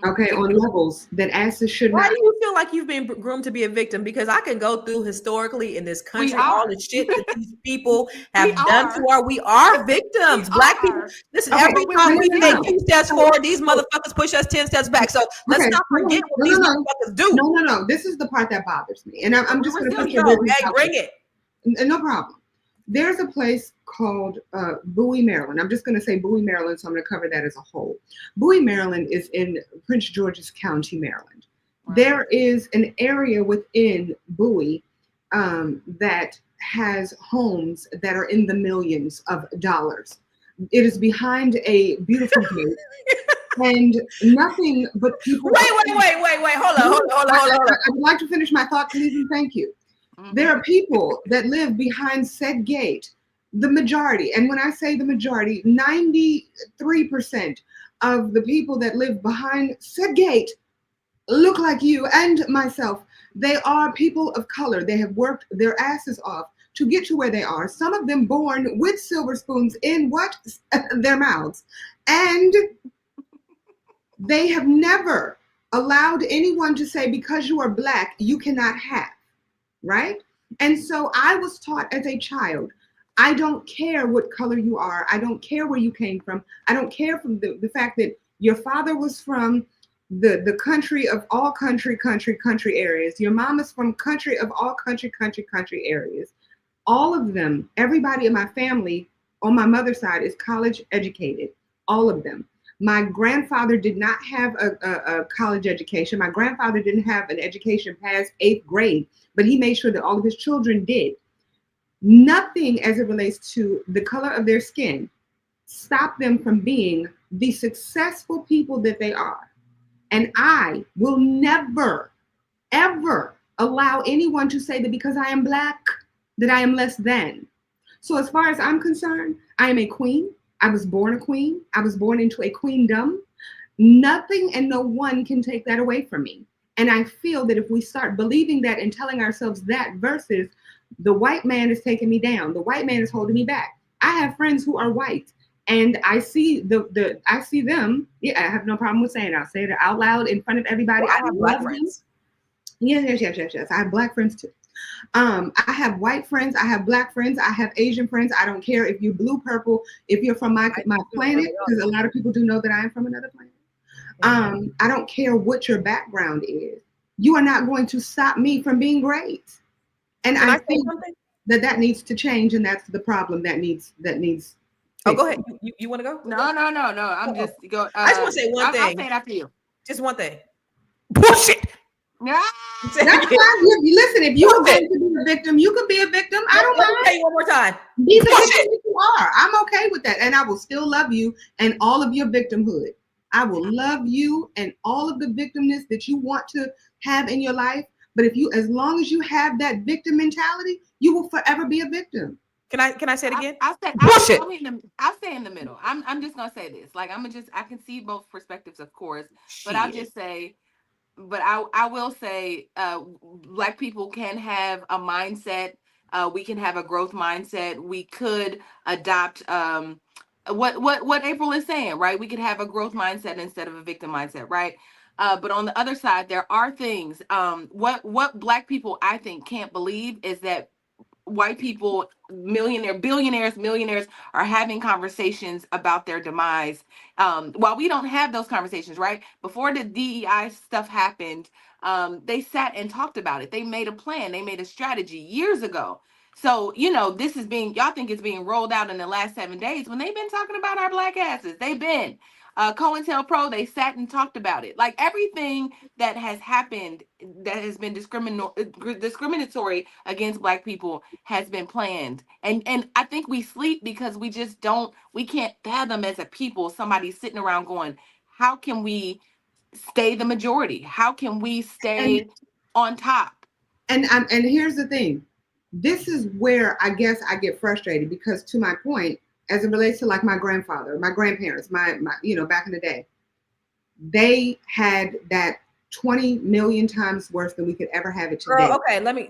Okay, on levels that asses should why not. do you feel like you've been groomed to be a victim? Because I can go through historically in this country all the shit that these people have done to we are victims. Black people. Listen, Okay, every but time we no. take 2 steps forward, these motherfuckers push us 10 steps back. So let's Okay, not forget what these motherfuckers do. No. This is the part that bothers me, and I'm just going to put your business out there. Bring it. No problem. There's a place called Bowie, Maryland. I'm just going to say Bowie, Maryland, so I'm going to cover that as a whole. Bowie, Maryland is in Prince George's County, Maryland. Right. There is an area within Bowie that has homes that are in the millions of dollars. It is behind a beautiful gate. And nothing but people. Wait. Hold on. I would like to finish my thought, please, and thank you. There are people that live behind said gate, the majority. And when I say the majority, 93% of the people that live behind said gate look like you and myself. They are people of color. They have worked their asses off to get to where they are. Some of them born with silver spoons in their mouths. And they have never allowed anyone to say, because you are Black, you cannot have. Right? And so I was taught as a child, I don't care what color you are. I don't care where you came from. I don't care from the fact that your father was from the country of all country areas. Your mom is from country of all country areas. All of them, everybody in my family on my mother's side is college educated. All of them. My grandfather did not have a college education. My grandfather didn't have an education past 8th grade, but he made sure that all of his children did. Nothing as it relates to the color of their skin stopped them from being the successful people that they are. And I will never, ever allow anyone to say that because I am Black, that I am less than. So as far as I'm concerned, I am a queen. I was born a queen. I was born into a queendom. Nothing and no one can take that away from me. And I feel that if we start believing that and telling ourselves that versus the white man is taking me down, the white man is holding me back. I have friends who are white and I see I see them. Yeah, I have no problem with saying it. I'll say it out loud in front of everybody. Well, I have Black friends. Yes. I have Black friends too. I have white friends. I have Black friends. I have Asian friends. I don't care if you're blue, purple, if you're from my planet, because a lot of people do know that I am from another planet. I don't care what your background is. You are not going to stop me from being great. And I think that needs to change, and that's the problem that needs. Oh, go ahead. You want to go? No. I'm just go. I just want to say one thing. I'll say it after you. Just one thing. Bullshit. Yeah. That's fine. Listen, if you are going to be a victim, you could be a victim. I don't mind. Let me tell you one more time. Be the victim that you are. I'm okay with that, and I will still love you and all of your victimhood. I will love you and all of the victimness that you want to have in your life. But as long as you have that victim mentality, you will forever be a victim. Can I say it again? I'll say in the middle. I'm just gonna say this. Like I can see both perspectives, of course, but I'll just say. But I will say, Black people can have a mindset. We can have a growth mindset. We could adopt what April is saying, right? We could have a growth mindset instead of a victim mindset, right? But on the other side, there are things. What Black people I think can't believe is that white people, billionaires, millionaires are having conversations about their demise. While we don't have those conversations, right? Before the DEI stuff happened, they sat and talked about it. They made a plan. They made a strategy years ago. So, this is y'all think it's being rolled out in the last 7 days when they've been talking about our Black asses. They've been. COINTELPRO, they sat and talked about it. Like everything that has happened that has been discriminatory against Black people has been planned. And I think we sleep because we can't fathom as a people somebody sitting around going, how can we stay the majority? How can we stay on top? And here's the thing. This is where I guess I get frustrated because to my point, as it relates to like my grandfather, my grandparents, my back in the day, they had that 20 million times worse than we could ever have it today. Girl, okay, let me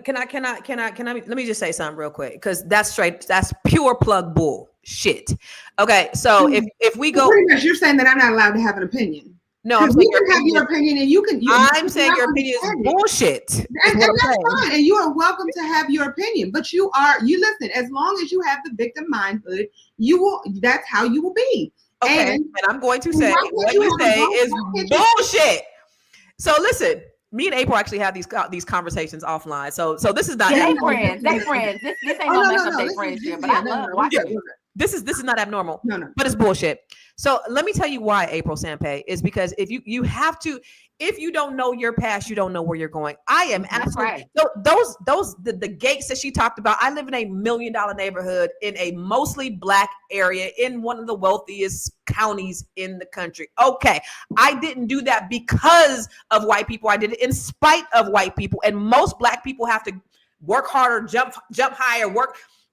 just say something real quick because that's pure plug bull shit. Okay, so if we go, pretty much you're saying that I'm not allowed to have an opinion. No, I'm saying you can have your opinion, and you can. I'm saying your opinion is bullshit. And that's fine, and you are welcome to have your opinion. But you listen. As long as you have the victim mindhood, you will. That's how you will be. Okay, and I'm going to say what you say is bullshit. So listen, me and April actually have these conversations offline. So this is not. Yeah, they friends. This ain't no mess up their friendship. But I love watching it. This is not abnormal. No. But it's bullshit. So let me tell you why, April Sampe, is because if you have to, if you don't know your past, you don't know where you're going. I am absolutely right. The gates that she talked about. I live in $1 million neighborhood in a mostly Black area in one of the wealthiest counties in the country. Okay, I didn't do that because of white people. I did it in spite of white people, and most Black people have to work harder, jump higher,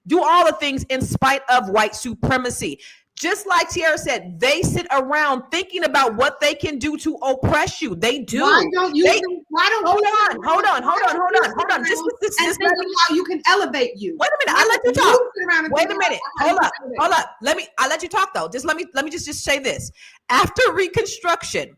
do all the things in spite of white supremacy. Just like Tiara said, they sit around thinking about what they can do to oppress you. They do. Why don't you? Hold on. This is how you can elevate you. Wait a minute. I let you talk. Wait a minute. Hold up. I'll let you talk though. Just let me just say this. After Reconstruction,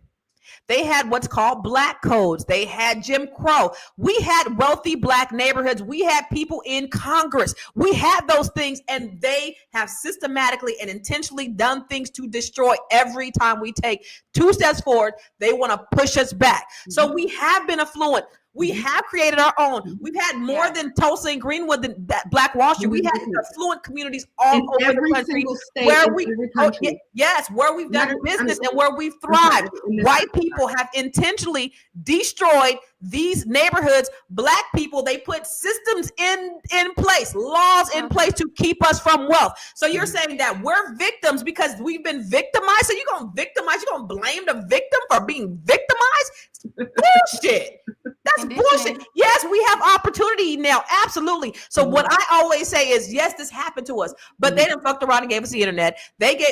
they had what's called Black codes. They had Jim Crow. We had wealthy Black neighborhoods. We had people in Congress. We had those things, and they have systematically and intentionally done things to destroy. Every time we take 2 steps forward, they want to push us back. So we have been affluent. We have created our own. We've had more than Tulsa and Greenwood than that Black Wall Street. We had affluent communities all in over every the country single state, where in we every country. yes, where we've done Not- business I'm- and where we've I'm sorry, thrived. in this White country. people have intentionally destroyed these neighborhoods. Black people, they put systems in place, laws in place to keep us from wealth. So you're saying that we're victims because we've been victimized. So you're gonna victimize, you're gonna blame the victim for being victimized? Bullshit. That's bullshit. Yes, we have opportunity now. Absolutely. So what I always say is, yes, this happened to us, but they done fucked around and gave us the internet.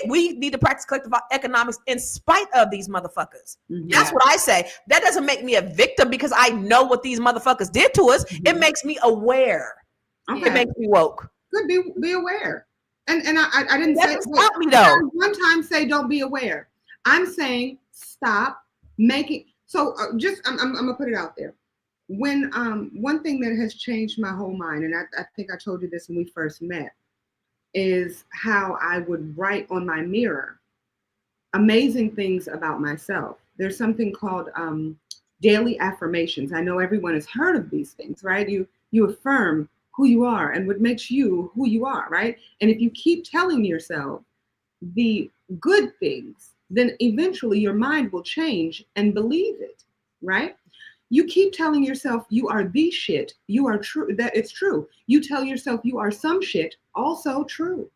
We need to practice collective economics in spite of these motherfuckers. That's what I say. That doesn't make me a victim because I know what these motherfuckers did to us. It makes me aware. Okay. It makes me woke. Good, be aware. And I didn't That say doesn't help me though. one time say don't be aware. I'm saying stop making. So I'm gonna put it out there. When one thing that has changed my whole mind, and I think I told you this when we first met, is how I would write on my mirror amazing things about myself. There's something called daily affirmations. I know everyone has heard of these things, right? You affirm who you are and what makes you who you are, right? And if you keep telling yourself the good things, then eventually your mind will change and believe it, right? You keep telling yourself you are the shit, you are true, that it's true. You tell yourself you are some shit, also true,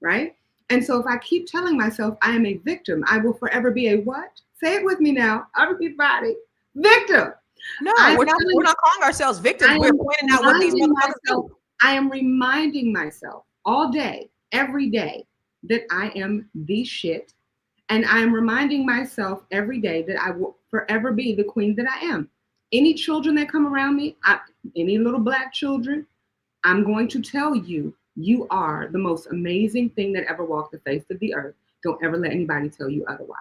right? And so if I keep telling myself I am a victim, I will forever be a what? Say it with me now, everybody. Victim. No, we're not calling ourselves victims. We're pointing out what these motherfuckers do. I am reminding myself all day, every day, that I am the shit. And I am reminding myself every day that I will forever be the queen that I am. Any children that come around me, any little Black children, I'm going to tell you, you are the most amazing thing that ever walked the face of the earth. Don't ever let anybody tell you otherwise.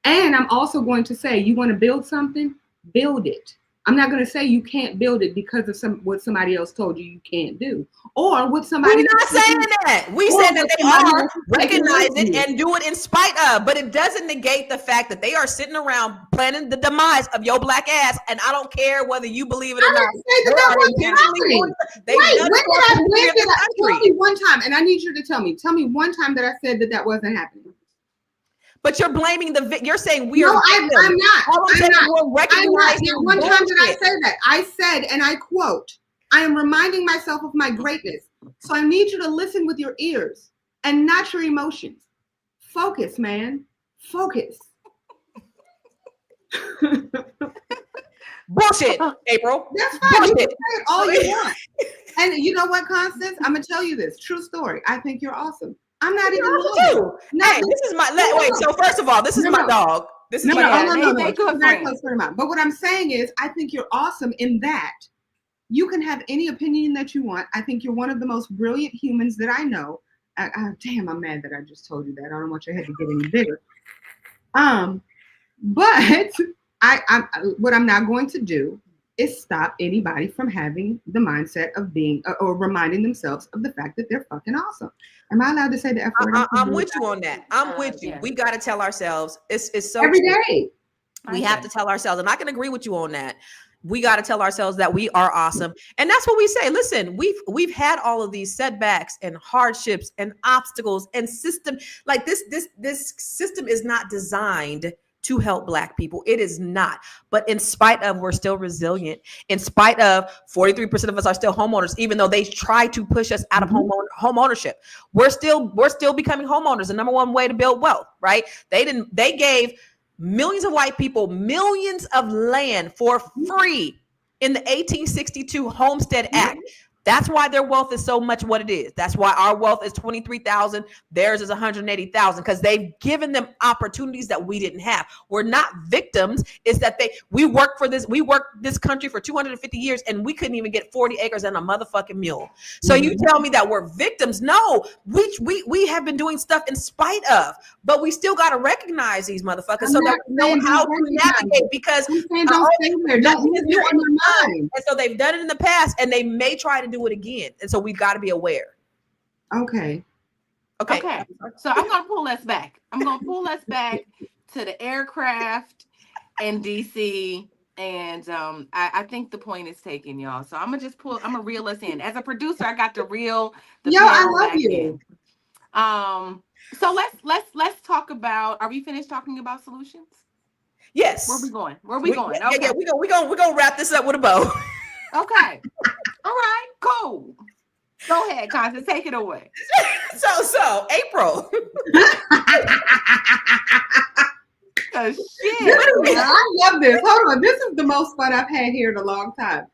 And I'm also going to say, you want to build something? Build it. I'm not going to say you can't build it because of what somebody else told you can't do, or what somebody. We're not saying that. We said that they are, recognize it and do it in spite of, but it doesn't negate the fact that they are sitting around planning the demise of your Black ass, and I don't care whether you believe it or not. Tell me one time, and I need you to tell me one time that I said that wasn't happening. But you're blaming you're saying we are. No, I'm not. I'm not. One time did I say that? I said, and I quote, I am reminding myself of my greatness. So I need you to listen with your ears and not your emotions. Focus, man. Focus. Bullshit, April. That's fine. You can say it all you want. And you know what, Constance? I'm going to tell you this. True story. I think you're awesome. I'm not even too. Hey, this is my wait. So first of all, this is my dog. This is my dog. But what I'm saying is, I think you're awesome in that you can have any opinion that you want. I think you're one of the most brilliant humans that I know. Damn, I'm mad that I just told you that. I don't want your head to get any bigger. But what I'm not going to do is stop anybody from having the mindset of being or reminding themselves of the fact that they're fucking awesome. Am I allowed to say the F word? I'm with you on that. I'm with you. Yeah. We got to tell ourselves it's so every day. We have to tell ourselves, and I can agree with you on that. We got to tell ourselves that we are awesome, and that's what we say. Listen, we've had all of these setbacks and hardships and obstacles and system like this system is not designed to help Black people. It is not. But in spite of, we're still resilient. In spite of, 43% of us are still homeowners, even though they try to push us out of home ownership. We're still becoming homeowners. The number one way to build wealth, right? They gave millions of white people millions of land for free in the 1862 Homestead Act. That's why their wealth is so much what it is. That's why our wealth is 23,000. Theirs is 180,000 because they've given them opportunities that we didn't have. We're not victims. It's that we worked this country for 250 years and we couldn't even get 40 acres and a motherfucking mule. So you tell me that we're victims? No, we have been doing stuff in spite of, but we still got to recognize these motherfuckers so that we know how to navigate because and so they've done it in the past and they may try to do it again, and so we've got to be aware. Okay. So I'm gonna pull us back. I'm gonna pull us back to the aircraft and DC And I think the point is taken, y'all. So I'm gonna reel us in. As a producer, I got to reel the Yo, I panel love back you. in. So let's talk about. Are we finished talking about solutions? Yes. Where we going? Where we going? Yeah, Okay. we're gonna wrap this up with a bow. Okay. All right. Cool. Go ahead, Constance. Take it away. So April. Oh, shit. I love this. Hold on. This is the most fun I've had here in a long time.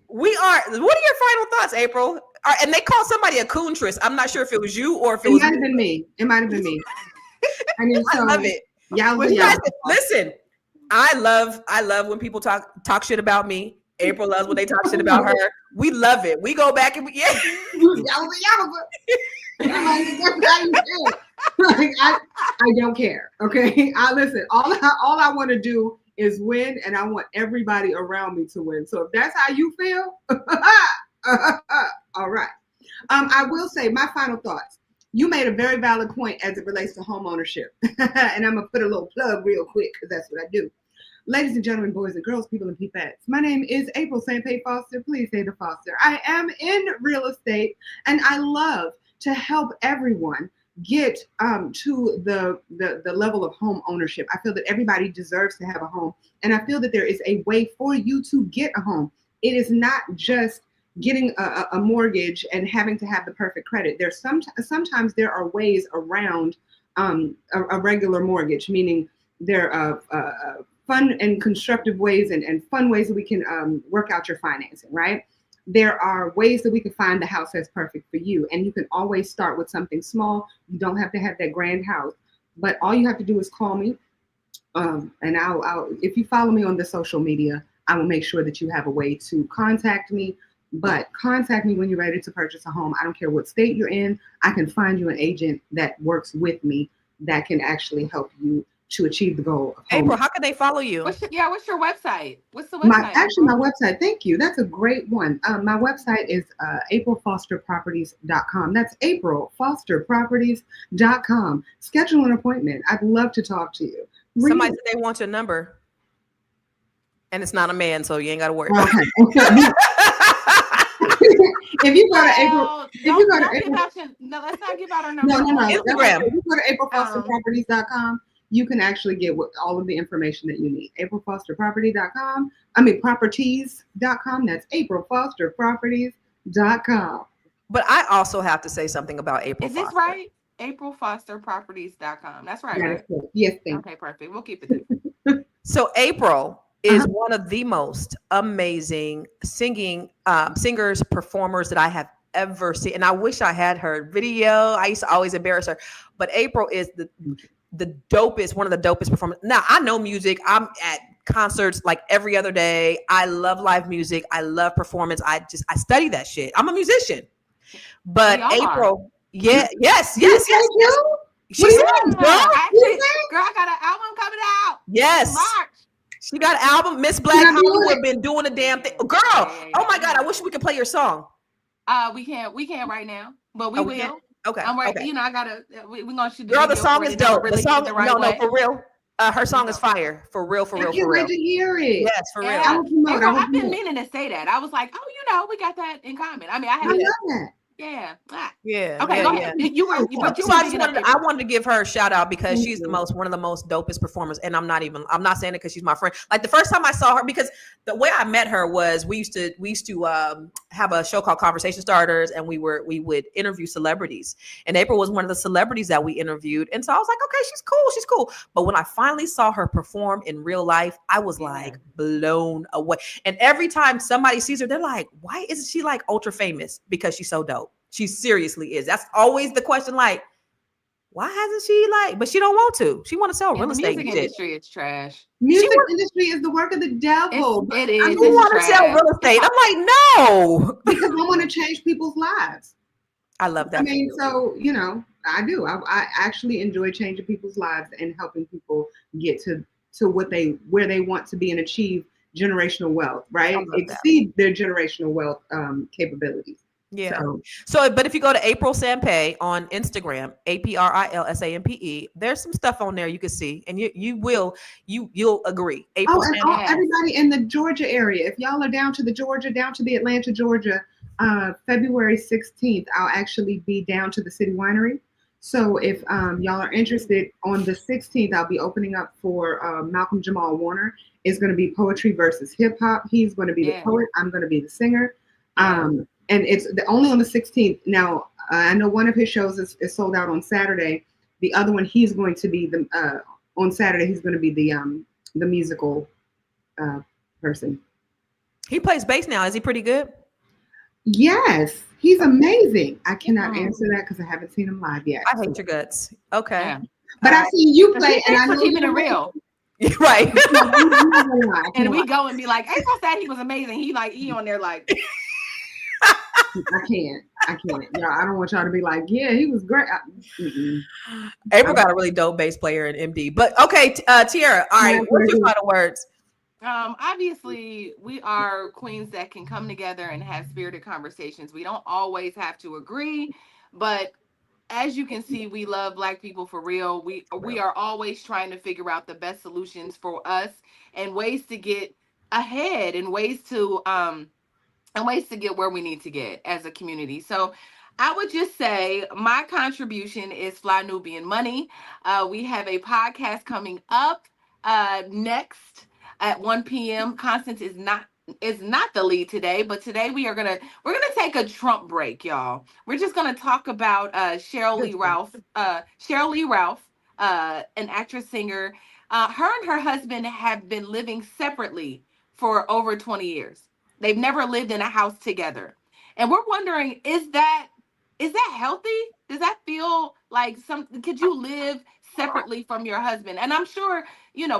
What are your final thoughts, April? And they called somebody a coontress. I'm not sure if it was you or if it It was might have been me. It might have been me. And then I so, love it. Yowza, You guys, yowza. listen, I love when people talk shit about me. April loves when they talk shit about her. We love it. We go back and yeah. Yowza, yowza. I'm like, that's how you feel. Like, I don't care. Okay. Listen, all I want to do is win, and I want everybody around me to win. So if that's how you feel, all right. I will say my final thoughts. You made a very valid point as it relates to home ownership. And I'm gonna put a little plug real quick because that's what I do. Ladies and gentlemen, boys and girls, people and peepettes, my name is April St. Pay Foster. Please say the Foster. I am in real estate, and I love to help everyone get to the level of home ownership. I feel that everybody deserves to have a home, and I feel that there is a way for you to get a home. It is not just getting a mortgage and having to have the perfect credit. There's sometimes there are ways around a regular mortgage, meaning there are fun and constructive ways and fun ways that we can work out your financing, right? There are ways that we can find the house that's perfect for you. And you can always start with something small. You don't have to have that grand house, but all you have to do is call me. And I'll if you follow me on the social media, I will make sure that you have a way to contact me. But contact me when you're ready to purchase a home. I don't care what state you're in. I can find you an agent that works with me that can actually help you to achieve the goal of home. April, how can they follow you? What's your website? What's the website? My website. Thank you. That's a great one. My website is aprilfosterproperties.com. That's aprilfosterproperties.com. Schedule an appointment. I'd love to talk to you. Somebody said they want your number, and it's not a man, so you ain't got to worry. Okay. If you go to April, let's not give out our number. No. Instagram. If you go to aprilfosterproperties.com, you can actually get all of the information that you need. aprilfosterproperties.com. Properties.com. That's aprilfosterproperties.com. But I also have to say something about April. Is this Foster. right? aprilfosterproperties.com. That's right. Right? Yes, thank you. Okay, perfect. We'll keep it there. So April is one of the most amazing singers, performers that I have ever seen. And I wish I had her video. I used to always embarrass her. But April is the dopest, one of the dopest performers. Now, I know music. I'm at concerts like every other day. I love live music. I love performance. I study that shit. I'm a musician. But April, yes. She sings, girl. Actually, girl, I got an album coming out. Yes. March. She got an album. Miss Black Hollywood been doing the damn thing. Girl, oh my God, I wish we could play your song. We can't right now, but we will. Okay. I'm right. Okay. You know, I gotta. We're gonna shoot. Girl, the song is dope. Really the song, the right no, way. for real. Her song is fire. For real. I can't wait to hear it. Yes, for real. I've been meaning to say that. I was like, oh, we got that in common. I mean, I love that. Yeah. Yeah. Okay. Go ahead. I wanted to give her a shout out because she's one of the most dopest performers. And I'm not saying it because she's my friend. Like the first time I saw her, because the way I met her was we used to have a show called Conversation Starters, and we would interview celebrities. And April was one of the celebrities that we interviewed. And so I was like, okay, she's cool. But when I finally saw her perform in real life, I was like blown away. And every time somebody sees her, they're like, why isn't she like ultra famous? Because she's so dope. She seriously is. That's always the question. Like, why hasn't she but she don't want to. She want to sell real estate. The music industry is trash. Music industry is the work of the devil. It is. You want to sell real estate? I'm like, no, because I want to change people's lives. I love that. I mean, so I do. I actually enjoy changing people's lives and helping people get to where they want to be and achieve generational wealth. Right, exceed their generational wealth capabilities. Yeah. So So, but if you go to April Sampe on Instagram, APRILSAMPE, there's some stuff on there you can see, and you'll agree. April and Sampe. Yes. everybody in the Georgia area, if y'all are down to the Atlanta, Georgia, February 16th, I'll actually be down to the City Winery. So if y'all are interested, on the 16th, I'll be opening up for Malcolm Jamal Warner. It's going to be poetry versus hip hop. He's going to be the Yeah. poet. I'm going to be the singer. Yeah. And it's only on the 16th. Now, I know one of his shows is sold out on Saturday. The other one, he's going to be on Saturday. He's going to be the musical person. He plays bass now. Is he pretty good? Yes, he's amazing. I cannot Mhm. answer that because I haven't seen him live yet. I hate your guts. Okay. Yeah. But I see you play, and I Thanks for know keeping you're it real. Right. And we go and be like, April said he was amazing. He on there like, I can't. Y'all, I don't want y'all to be like, yeah, he was great. April got a really dope bass player in MD. But okay, Tiara, all right, what's your final words? obviously we are queens that can come together and have spirited conversations. We don't always have to agree, but as you can see, we love Black people for real. We are always trying to figure out the best solutions for us and ways to get ahead and ways to get where we need to get as a community. So I would just say my contribution is Fly Nubian Money. We have a podcast coming up next at 1 p.m. Constance is not the lead today, but today we're gonna take a Trump break, y'all. We're just gonna talk about Cheryl Lee Ralph, an actress singer. Her and her husband have been living separately for over 20 years. They've never lived in a house together. And we're wondering, is that healthy? Does that feel like could you live separately from your husband? And I'm sure,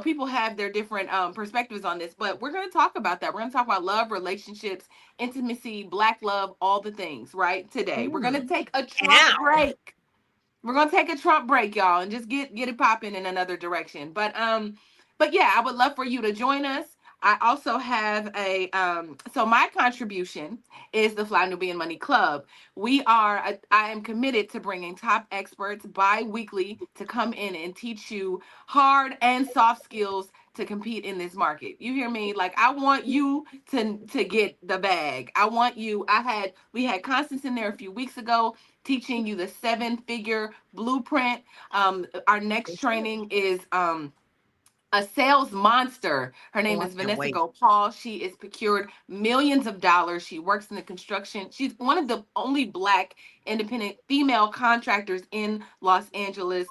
people have their different perspectives on this, but we're going to talk about that. We're going to talk about love, relationships, intimacy, Black love, all the things, right? Today. We're going to take a Trump break. We're going to take a Trump break, y'all, and just get it popping in another direction. But yeah, I would love for you to join us. I also have so my contribution is the Fly Nubian Money Club. I am committed to bringing top experts bi-weekly to come in and teach you hard and soft skills to compete in this market. You hear me? Like, I want you to get the bag. We had Constance in there a few weeks ago teaching you the 7-figure blueprint. Our next training is a sales monster. Her name is Vanessa Gopal. She is procured millions of dollars. She works in the construction. She's one of the only Black independent female contractors in Los Angeles.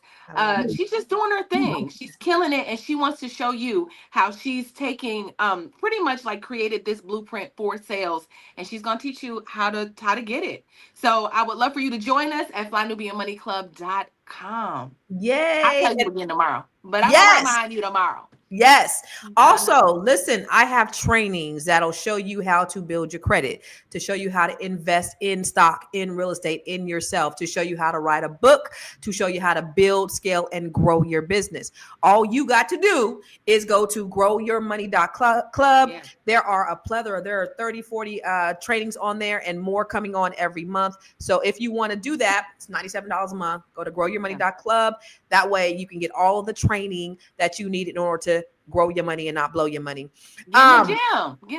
She's just doing her thing. She's killing it, and she wants to show you how she's taking pretty much like created this blueprint for sales, and she's gonna teach you how to get it. So I would love for you to join us at flynubianmoneyclub.com. Yay. I'll tell you again tomorrow, but I'm Yes. gonna remind you tomorrow. Yes. Also, listen, I have trainings that'll show you how to build your credit, to show you how to invest in stock, in real estate, in yourself, to show you how to write a book, to show you how to build, scale, and grow your business. All you got to do is go to growyourmoney.club. Yeah. There are a plethora. There are 30, 40 trainings on there and more coming on every month. So if you want to do that, it's $97 a month. Go to growyourmoney.club. That way you can get all of the training that you need in order to grow your money and not blow your money. Get in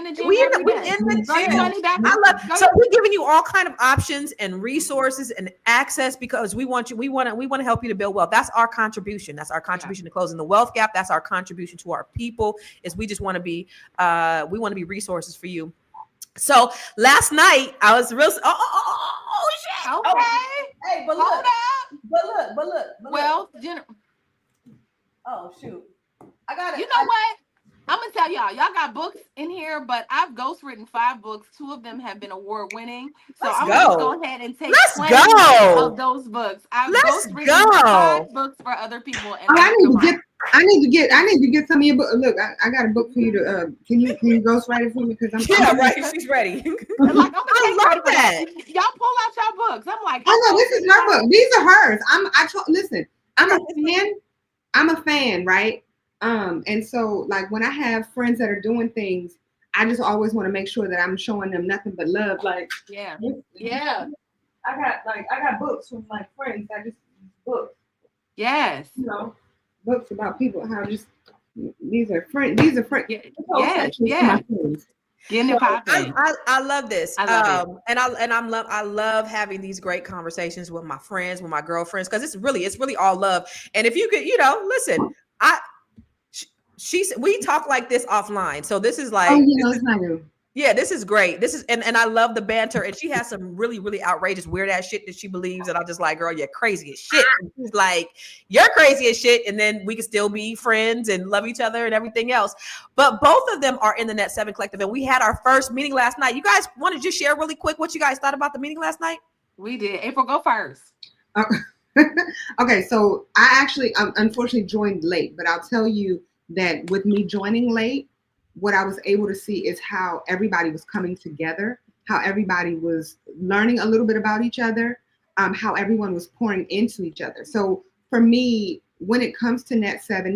the gym. We in every the day. gym. Growyourmoney.com. So we're giving you all kind of options and resources and access because we want to help you to build wealth. That's our contribution. That's our contribution to closing the wealth gap. That's our contribution to our people. Is we just want to be resources for you. So last night I was real. Oh shit. Okay. Hey, but Hold look. up. But look. Well, oh shoot. I got it. You know what? I'm gonna tell y'all got books in here, but I've ghostwritten 5 books. 2 of them have been award winning. So I'm gonna just go ahead and take 20 of those books. I've ghostwritten 5 books for other people. And I need to get some of your book. Look, I got a book for you to. Can you ghostwrite it for me? Because I'm right. She's ready. I'm like, I love that. Y'all pull out your books. I'm like, oh no, this is her book. These are hers. Listen. I'm a fan. I'm a fan, right? And so like when I have friends that are doing things, I just always want to make sure that I'm showing them nothing but love. Like, Yeah. I got books from my friends. I just books, Yes. you know, books about people how just these are friends. These are friends. Yeah. This whole Yes. section is Yeah. my friends. Getting it popping. I love this. I love it. I love having these great conversations with my friends, with my girlfriends, because it's really all love. And if you could, listen, we talk like this offline. So this is like, Oh, yeah, it's not you. yeah, this is great. This is, and I love the banter. And she has some really outrageous, weird ass shit that she believes. And I'm just like, girl, you're crazy as shit. And she's like, you're crazy as shit. And then we can still be friends and love each other and everything else. But both of them are in the Net 7 Collective. And we had our first meeting last night. You guys want to just share really quick what you guys thought about the meeting last night? We did. April, go first. Okay, so I actually unfortunately joined late, but I'll tell you that with me joining late, what I was able to see is how everybody was coming together, how everybody was learning a little bit about each other, how everyone was pouring into each other. So for me, when it comes to Net 7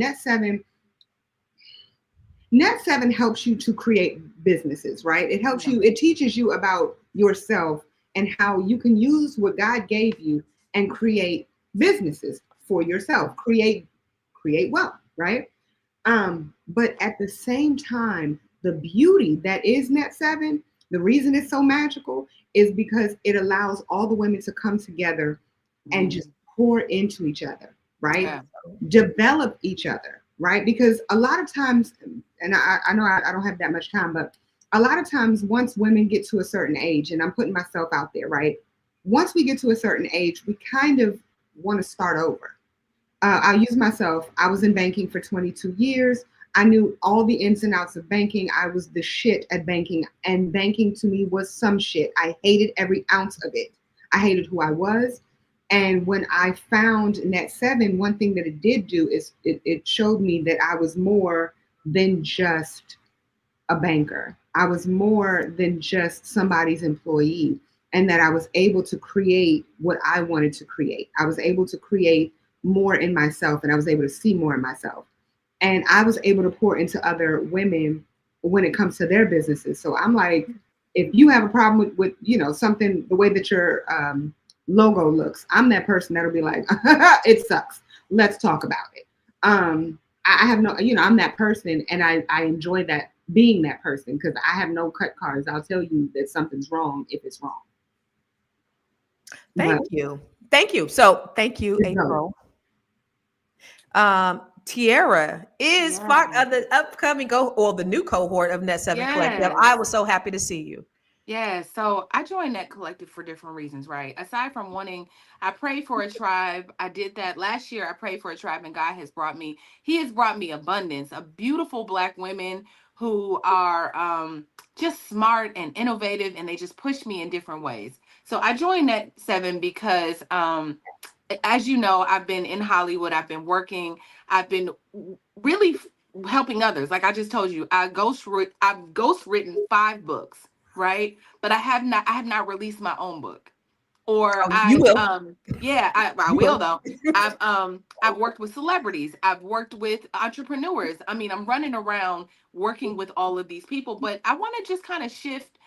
helps you to create businesses, right? It helps you, it teaches you about yourself and how you can use what God gave you and create businesses for yourself, create wealth, right? But at the same time, the beauty that is Net 7, the reason it's so magical is because it allows all the women to come together and just pour into each other, right? Yeah. Develop each other, right? Because a lot of times, and I know I don't have that much time, but a lot of times once women get to a certain age, and I'm putting myself out there, right? Once we get to a certain age, we kind of want to start over. I'll use myself. I was in banking for 22 years. I knew all the ins and outs of banking. I was the shit at banking, and banking to me was some shit. I hated every ounce of it. I hated who I was. And when I found Net 7, one thing that it did do is it showed me that I was more than just a banker. I was more than just somebody's employee, and that I was able to create what I wanted to create. I was able to create more in myself, and I was able to see more in myself. And I was able to pour into other women when it comes to their businesses. So I'm like, if you have a problem with something, the way that your logo looks, I'm that person that'll be like, it sucks. Let's talk about it. I have no, I'm that person, and I enjoy that, being that person, because I have no cut cards. I'll tell you that something's wrong if it's wrong. Thank you. So thank you, April. Tiara is part of the upcoming the new cohort of Net 7 Collective. I was so happy to see you. Yeah, so I joined that collective for different reasons, right? Aside from I prayed for a tribe. I did that last year. I prayed for a tribe, and God has brought me abundance of beautiful Black women who are just smart and innovative, and they just push me in different ways. So I joined Net 7 because as you know, I've been in Hollywood. I've been working. I've been really helping others. Like I just told you, I've ghostwritten 5 books, right? But I have not released my own book. Or I will though. I've worked with celebrities. I've worked with entrepreneurs. I mean, I'm running around working with all of these people, but I want to just kind of shift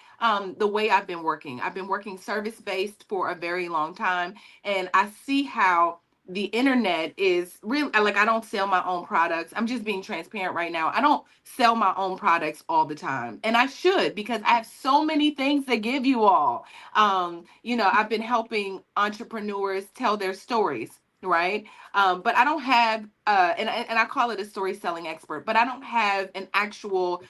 the way I've been working. I've been working service-based for a very long time, and I see how the internet is really, like, I don't sell my own products. I'm just being transparent right now. I don't sell my own products all the time, and I should, because I have so many things to give you all. I've been helping entrepreneurs tell their stories, right? But I don't have, and I call it a story selling expert, but I don't have an actual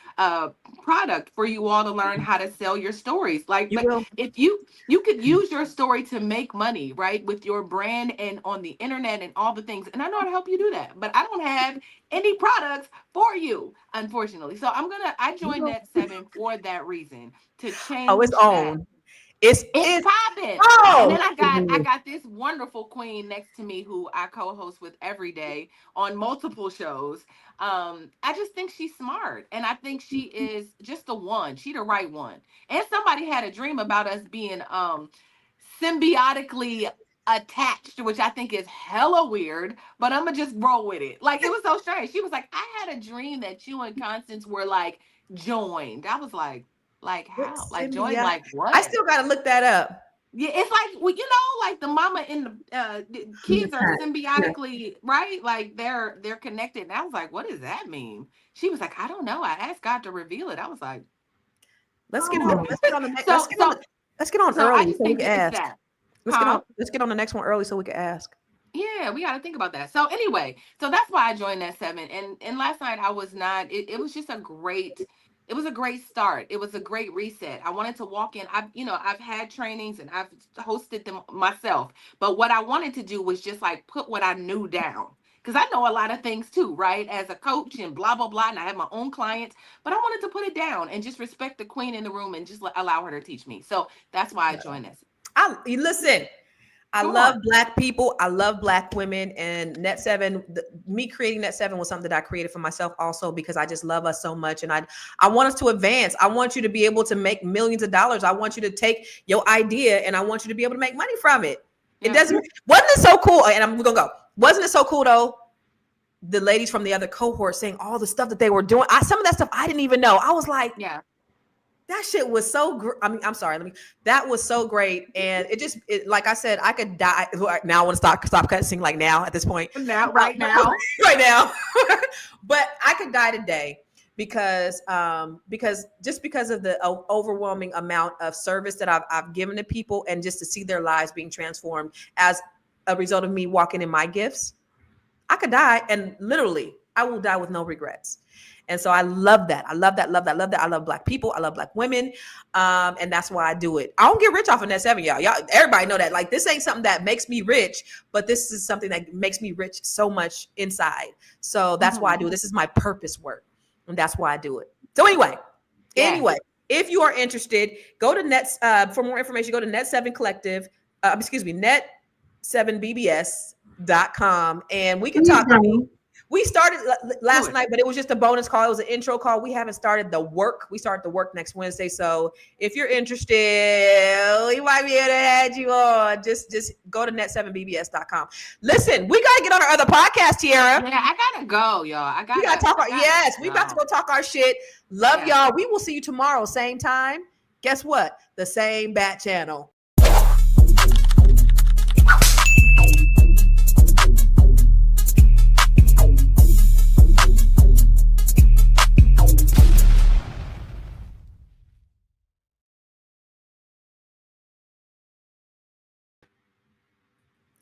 product for you all to learn how to sell your stories. Like if you could use your story to make money, right, with your brand and on the internet and all the things, and I know how to help you do that, but I don't have any products for you, unfortunately. So I joined Net 7 for that reason, to change. Oh, it's on. It's popping. Oh. And then I got this wonderful queen next to me who I co-host with every day on multiple shows. I just think she's smart, and I think she is just the one. She the right one. And somebody had a dream about us being symbiotically attached, which I think is hella weird, but I'm gonna just roll with it. Like, it was so strange. She was like, I had a dream that you and Constance were like joined. I was like how? Like Send me, joined yeah. like what? I still gotta look that up. Yeah, it's like, well, you know, like the mama and the kids are Yeah. symbiotically, right? Like they're connected. And I was like, what does that mean? She was like, I don't know. I asked God to reveal it. I was like, Let's get on. Let's get on the next. So- Let's get on so I early just so we think can it's ask. that. Let's get Huh? on. Let's get on the next one early so we can ask. Yeah, we got to think about that. So anyway, so that's why I joined Net 7. And last night I was not, it was just it was a great start. It was a great reset. I wanted to walk in. I've had trainings and I've hosted them myself. But what I wanted to do was just like put what I knew down. Because I know a lot of things too, right? As a coach and blah, blah, blah. And I have my own clients. But I wanted to put it down and just respect the queen in the room and just allow her to teach me. So that's why I joined this. Listen. I Go love on. Black people. I love Black women, and Net 7. Me creating Net 7 was something that I created for myself also because I just love us so much, and I want us to advance. I want you to be able to make millions of dollars. I want you to take your idea, and I want you to be able to make money from it. Yeah. Wasn't it so cool? And I'm gonna go. Wasn't it so cool though? The ladies from the other cohort saying all the stuff that they were doing. Some of that stuff I didn't even know. I was like, Yeah. that shit was so great. I mean, I'm sorry. That was so great. And like I said, I could die. Now I want to stop cussing like now at this point. Right now. Right now. But I could die today because of the overwhelming amount of service that I've given to people and just to see their lives being transformed as a result of me walking in my gifts. I could die and literally I will die with no regrets. And so I love that. I love that. I love Black people. I love Black women. And that's why I do it. I don't get rich off of Net 7, y'all. Everybody know that. Like, this ain't something that makes me rich, but this is something that makes me rich so much inside. So that's why I do it. This is my purpose work. And that's why I do it. So anyway, if you are interested, go to for more information, go to Net7 Collective, net7bbs.com. And we can talk. We started last night, but it was just a bonus call. It was an intro call. We haven't started the work. We start the work next Wednesday. So if you're interested, we might be able to add you on. Just go to net7bbs.com. Listen, we got to get on our other podcast, Tiara. Yeah, I got to go, y'all. We got to talk. We about to go talk our shit. Love y'all. We will see you tomorrow, same time. Guess what? The same bat channel.